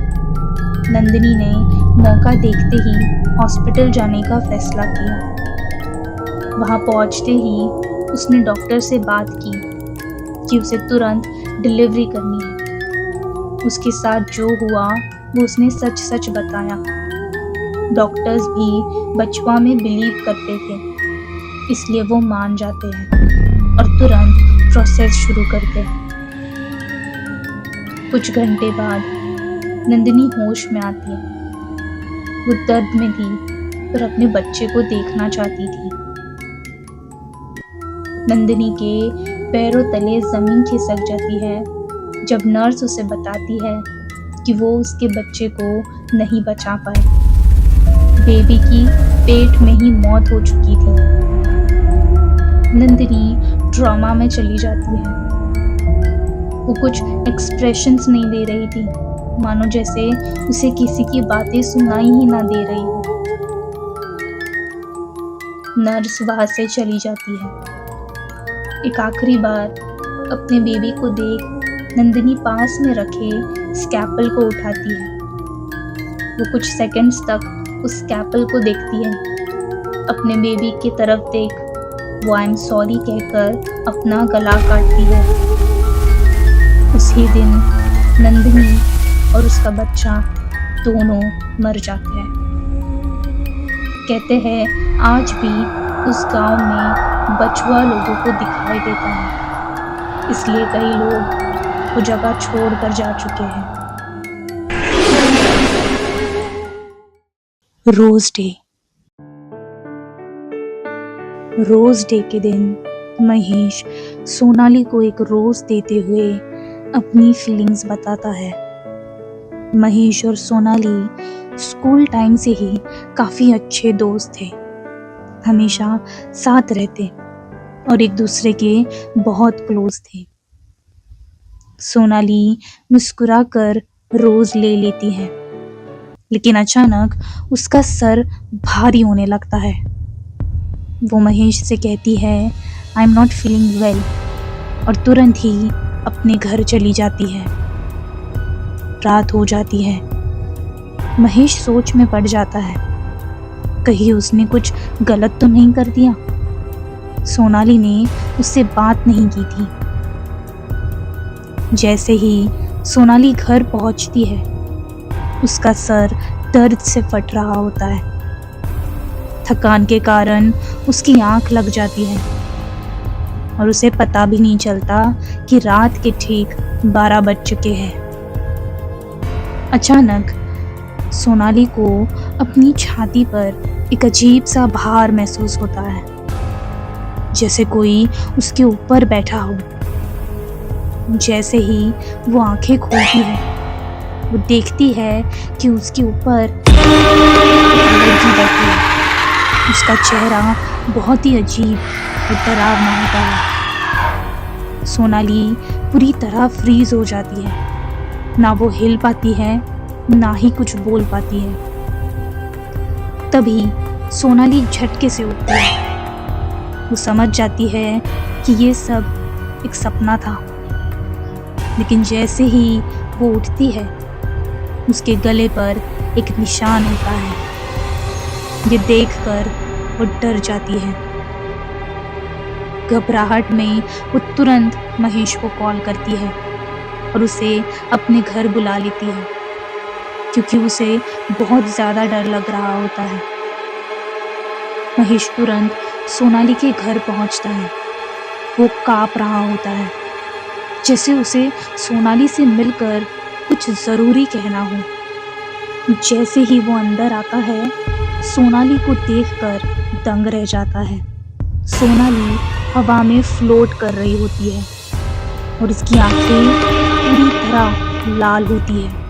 नंदिनी ने मौका देखते ही हॉस्पिटल जाने का फैसला किया। वहां पहुंचते ही उसने डॉक्टर से बात की कि उसे तुरंत डिलीवरी करनी है। उसके साथ जो हुआ वो उसने सच सच बताया। डॉक्टर्स भी बचपा में बिलीव करते थे, इसलिए वो मान जाते हैं और तुरंत प्रोसेस शुरू करते हैं। कुछ घंटे बाद नंदिनी होश में आती है। वो दर्द में थी पर अपने बच्चे को देखना चाहती थी। नंदिनी के पैरों तले जमीन खिसक जाती है जब नर्स उसे बताती है कि वो उसके बच्चे को नहीं बचा पाए। बेबी की पेट में ही मौत हो चुकी थी। नंदिनी ट्रॉमा में चली जाती है। वो कुछ एक्सप्रेशंस नहीं दे रही थी, मानो जैसे उसे किसी की बातें सुनाई ही ना दे रही हो। नर्स वहां से चली जाती है। एक आखिरी बार अपने बेबी को देख नंदिनी पास में रखे स्कैपल को उठाती है। वो कुछ सेकंड्स तक उस स्कैपल को देखती है, अपने बेबी की तरफ देख वो आई एम सॉरी कहकर अपना गला काटती है। उसी दिन नंदिनी और उसका बच्चा दोनों मर जाते हैं। कहते हैं आज भी उस गांव में बछुआ लोगों को दिखाई देता है, इसलिए कई लोग वो जगह छोड़कर जा चुके हैं। Rose day. रोज डे के दिन महेश सोनाली को एक रोज देते हुए अपनी फीलिंग्स बताता है। महेश और सोनाली स्कूल टाइम से ही काफी अच्छे दोस्त थे, हमेशा साथ रहते और एक दूसरे के बहुत क्लोज थे। सोनाली मुस्कुराकर रोज ले लेती है, लेकिन अचानक उसका सर भारी होने लगता है। वो महेश से कहती है, I am not feeling well, और तुरंत ही अपने घर चली जाती है। रात हो जाती है। महेश सोच में पड़ जाता है, कहीं उसने कुछ गलत तो नहीं कर दिया। सोनाली ने उससे बात नहीं की थी। जैसे ही सोनाली घर पहुंचती है, उसका सर दर्द से फट रहा होता है। थकान के कारण उसकी आंख लग जाती है और उसे पता भी नहीं चलता कि रात के ठीक 12 बज चुके हैं। अचानक सोनाली को अपनी छाती पर एक अजीब सा भार महसूस होता है, जैसे कोई उसके ऊपर बैठा हो। जैसे ही वो आंखें खोलती है, वो देखती है कि उसके ऊपर एक लड़की बैठी है। उसका चेहरा बहुत ही अजीब और डरावना होता है। सोनाली पूरी तरह फ्रीज हो जाती है। ना वो हिल पाती है, ना ही कुछ बोल पाती है। तभी सोनाली झटके से उठती है। वो समझ जाती है कि ये सब एक सपना था। लेकिन जैसे ही वो उठती है, उसके गले पर एक निशान होता है। ये देखकर वो डर जाती है। घबराहट में वो तुरंत महेश को कॉल करती है और उसे अपने घर बुला लेती है, क्योंकि उसे बहुत ज़्यादा डर लग रहा होता है। महेश तुरंत सोनाली के घर पहुंचता है। वो कांप रहा होता है, जैसे उसे सोनाली से मिलकर कुछ ज़रूरी कहना हो। जैसे ही वो अंदर आता है, सोनाली को देखकर दंग रह जाता है। सोनाली हवा में फ्लोट कर रही होती है और उसकी आंखें पूरी तरह लाल होती है।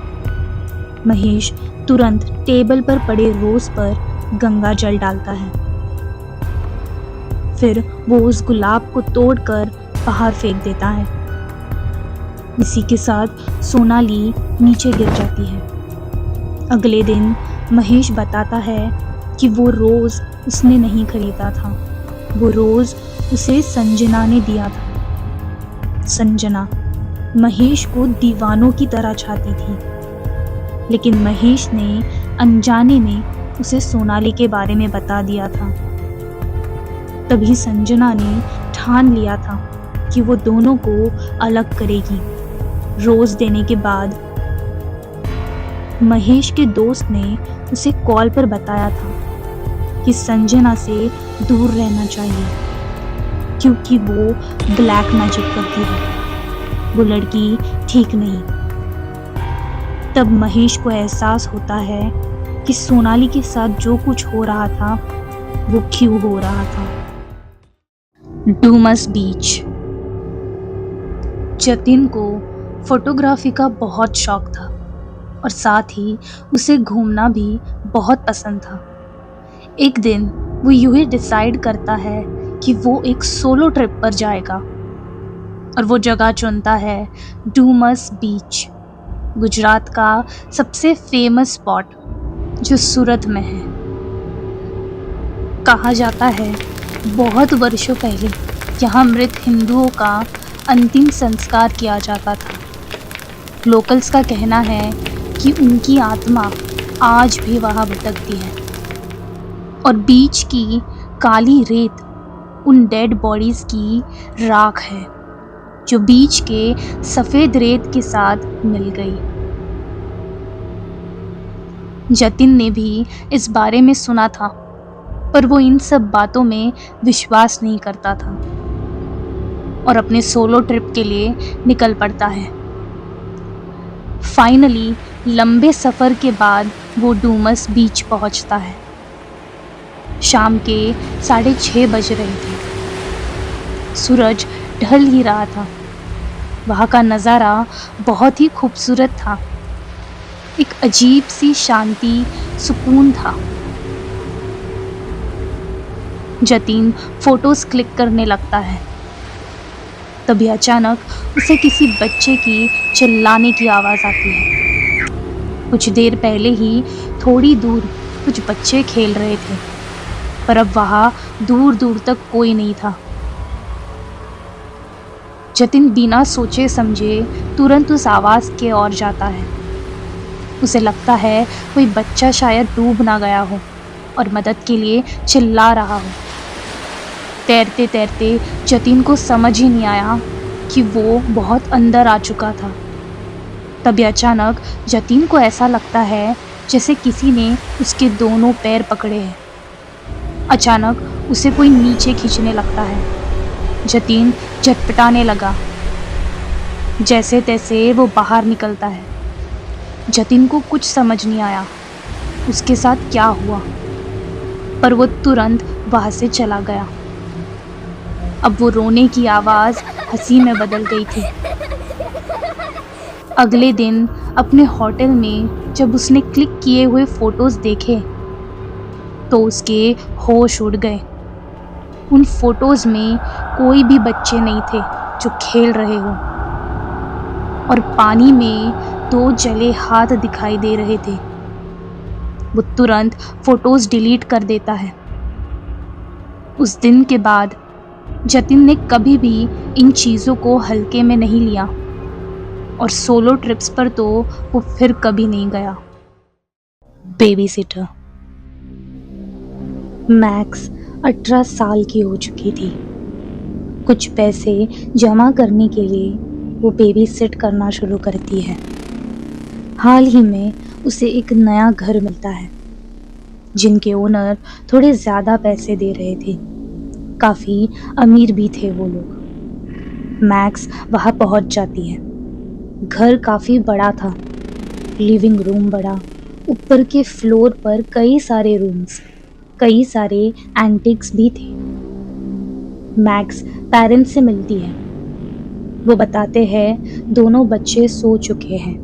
महेश तुरंत टेबल पर पड़े रोज पर गंगा जल डालता है। फिर वो उस गुलाब को तोड़कर बाहर फेंक देता है। इसी के साथ सोनाली नीचे गिर जाती है। अगले दिन महेश बताता है कि वो रोज उसने नहीं खरीदा था, वो रोज उसे संजना ने दिया था। संजना महेश को दीवानों की तरह चाहती थी, लेकिन महेश ने अनजाने में उसे सोनाली के बारे में बता दिया था। तभी संजना ने ठान लिया था कि वो दोनों को अलग करेगी। रोज देने के बाद महेश के दोस्त ने उसे कॉल पर बताया था कि संजना से दूर रहना चाहिए, क्योंकि वो ब्लैक मैजिक करती है। वो लड़की ठीक नहीं। तब महेश को एहसास होता है कि सोनाली के साथ जो कुछ हो रहा था वो क्यों हो रहा था। डूमस बीच। जतिन को फोटोग्राफी का बहुत शौक था और साथ ही उसे घूमना भी बहुत पसंद था। एक दिन वो यूं ही डिसाइड करता है कि वो एक सोलो ट्रिप पर जाएगा और वो जगह चुनता है डूमस बीच, गुजरात का सबसे फेमस स्पॉट जो सूरत में है। कहा जाता है बहुत वर्षों पहले यहाँ मृत हिंदुओं का अंतिम संस्कार किया जाता था। लोकल्स का कहना है कि उनकी आत्मा आज भी वहाँ भटकती है और बीच की काली रेत उन डेड बॉडीज की राख है जो बीच के सफ़ेद रेत के साथ मिल गई। जतिन ने भी इस बारे में सुना था, पर वो इन सब बातों में विश्वास नहीं करता था और अपने सोलो ट्रिप के लिए निकल पड़ता है। फाइनली लंबे सफ़र के बाद वो डूमस बीच पहुंचता है। शाम के 6:30 बज रहे थे। सूरज ढल ही रहा था। वहाँ का नज़ारा बहुत ही खूबसूरत था। एक अजीब सी शांति, सुकून था। जतिन फोटोज क्लिक करने लगता है। तभी अचानक उसे किसी बच्चे की चिल्लाने की आवाज़ आती है। कुछ देर पहले ही थोड़ी दूर कुछ बच्चे खेल रहे थे, पर अब वहाँ दूर दूर तक कोई नहीं था। जतिन बिना सोचे समझे तुरंत उस आवाज़ के ओर जाता है। उसे लगता है कोई बच्चा शायद डूब ना गया हो और मदद के लिए चिल्ला रहा हो। तैरते तैरते जतिन को समझ ही नहीं आया कि वो बहुत अंदर आ चुका था। तभी अचानक जतिन को ऐसा लगता है जैसे किसी ने उसके दोनों पैर पकड़े हैं। अचानक उसे कोई नीचे खींचने लगता है। जतिन झटपटाने लगा। जैसे तैसे वो बाहर निकलता है। जतिन को कुछ समझ नहीं आया उसके साथ क्या हुआ, पर वो तुरंत वहां से चला गया। अब वो रोने की आवाज़ हंसी में बदल गई थी। अगले दिन अपने होटल में जब उसने क्लिक किए हुए फोटोज देखे तो उसके होश उड़ गए। उन फोटोज में कोई भी बच्चे नहीं थे जो खेल रहे हो, और पानी में 2 जले हाथ दिखाई दे रहे थे। वो तुरंत फोटोज डिलीट कर देता है। उस दिन के बाद जतिन ने कभी भी इन चीज़ों को हल्के में नहीं लिया और सोलो ट्रिप्स पर तो वो फिर कभी नहीं गया। Baby sitter. मैक्स 18 साल की हो चुकी थी। कुछ पैसे जमा करने के लिए वो बेबी सिट करना शुरू करती है। हाल ही में उसे एक नया घर मिलता है जिनके ओनर थोड़े ज़्यादा पैसे दे रहे थे। काफ़ी अमीर भी थे वो लोग। मैक्स वहाँ पहुँच जाती है। घर काफ़ी बड़ा था। लिविंग रूम बड़ा, ऊपर के फ्लोर पर कई सारे रूम्स, कई सारे एंटिक्स भी थे। मैक्स पेरेंट्स से मिलती है। वो बताते हैं दोनों बच्चे सो चुके हैं,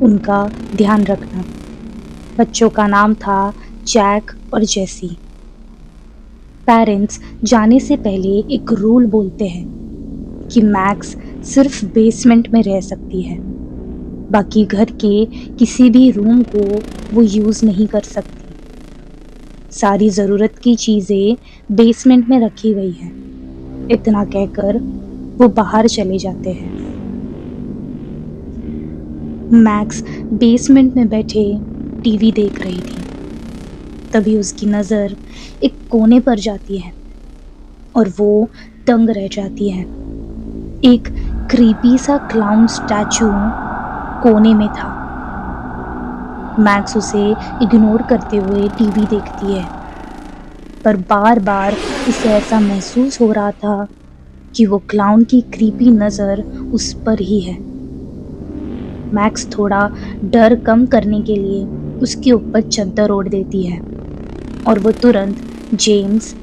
उनका ध्यान रखना। बच्चों का नाम था जैक और जेसी। पेरेंट्स जाने से पहले एक रूल बोलते हैं कि मैक्स सिर्फ बेसमेंट में रह सकती है, बाकी घर के किसी भी रूम को वो यूज़ नहीं कर सकती। सारी ज़रूरत की चीज़ें बेसमेंट में रखी गई हैं। इतना कहकर वो बाहर चले जाते हैं। मैक्स बेसमेंट में बैठे टीवी देख रही थी। तभी उसकी नज़र एक कोने पर जाती है और वो दंग रह जाती है। एक क्रीपी सा क्लाउन स्टैचू कोने में था। मैक्स उसे इग्नोर करते हुए टीवी देखती है, पर बार बार उसे ऐसा महसूस हो रहा था कि वो क्लाउन की क्रीपी नज़र उस पर ही है। मैक्स थोड़ा डर कम करने के लिए उसके ऊपर चादर ओढ़ देती है और वो तुरंत जेम्स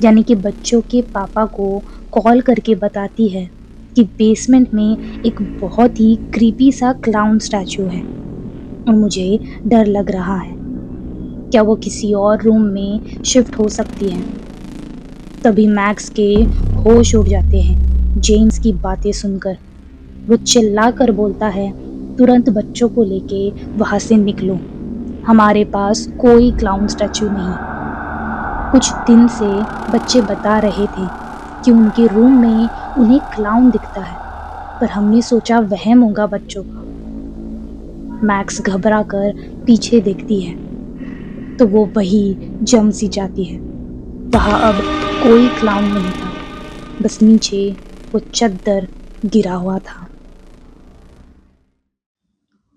यानी कि बच्चों के पापा को कॉल करके बताती है कि बेसमेंट में एक बहुत ही क्रीपी सा क्लाउन स्टैचू है और मुझे डर लग रहा है। क्या वो किसी और रूम में शिफ्ट हो सकती है? तभी मैक्स के होश उड़ जाते हैं जेम्स की बातें सुनकर। वो चिल्ला कर बोलता है, तुरंत बच्चों को लेके वहाँ से निकलो, हमारे पास कोई क्लाउन स्टैचू नहीं। कुछ दिन से बच्चे बता रहे थे कि उनके रूम में उन्हें क्लाउन दिखता है, पर हमने सोचा वहम होगा बच्चों का। मैक्स घबरा कर पीछे देखती है तो वो वही जम सी जाती है। वहाँ अब कोई क्लाउन नहीं था, बस नीचे वो चद्दर गिरा हुआ था।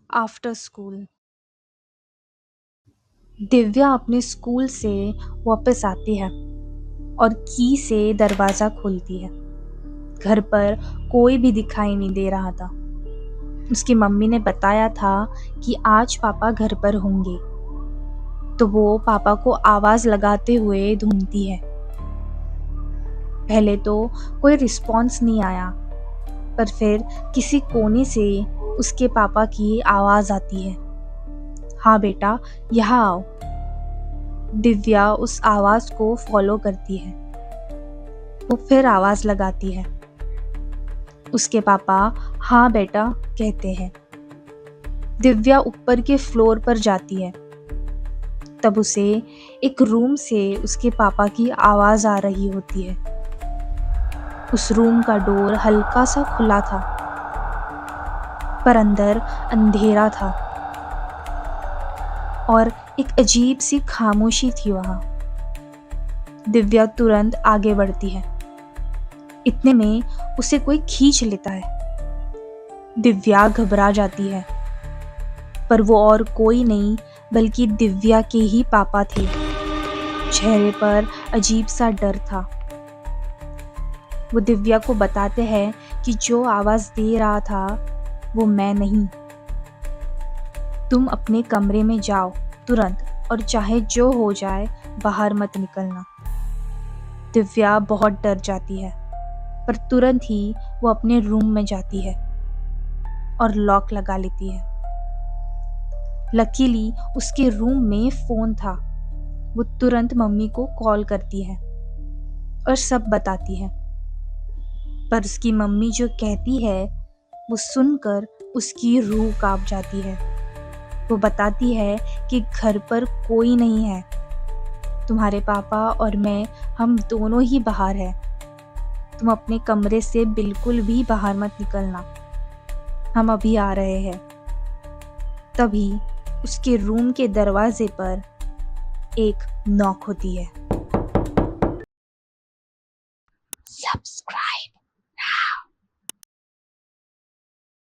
After school. दिव्या अपने स्कूल से वापस आती है और की से दरवाज़ा खोलती है। घर पर कोई भी दिखाई नहीं दे रहा था। उसकी मम्मी ने बताया था कि आज पापा घर पर होंगे, तो वो पापा को आवाज़ लगाते हुए ढूंढती है। पहले तो कोई रिस्पॉन्स नहीं आया, पर फिर किसी कोने से उसके पापा की आवाज़ आती है, हाँ बेटा यहाँ आओ। दिव्या उस आवाज़ को फॉलो करती है। वो फिर आवाज़ लगाती है। उसके पापा हाँ बेटा कहते हैं। दिव्या ऊपर के फ्लोर पर जाती है। तब उसे एक रूम से उसके पापा की आवाज़ आ रही होती है। उस रूम का डोर हल्का सा खुला था, पर अंदर अंधेरा था और एक अजीब सी खामोशी थी वहां। दिव्या तुरंत आगे बढ़ती है। इतने में उसे कोई खींच लेता है। दिव्या घबरा जाती है, पर वो और कोई नहीं बल्कि दिव्या के ही पापा थे। चेहरे पर अजीब सा डर था। वो दिव्या को बताते हैं कि जो आवाज दे रहा था वो मैं नहीं। तुम अपने कमरे में जाओ तुरंत, और चाहे जो हो जाए बाहर मत निकलना। दिव्या बहुत डर जाती है, पर तुरंत ही वो अपने रूम में जाती है और लॉक लगा लेती है। लकीली उसके रूम में फोन था। वो तुरंत मम्मी को कॉल करती है और सब बताती है, पर उसकी मम्मी जो कहती है वो सुनकर उसकी रूह कांप जाती है। वो बताती है कि घर पर कोई नहीं है, तुम्हारे पापा और मैं, हम दोनों ही बाहर हैं। तुम अपने कमरे से बिल्कुल भी बाहर मत निकलना, हम अभी आ रहे हैं। तभी उसके रूम के दरवाजे पर एक नॉक होती है।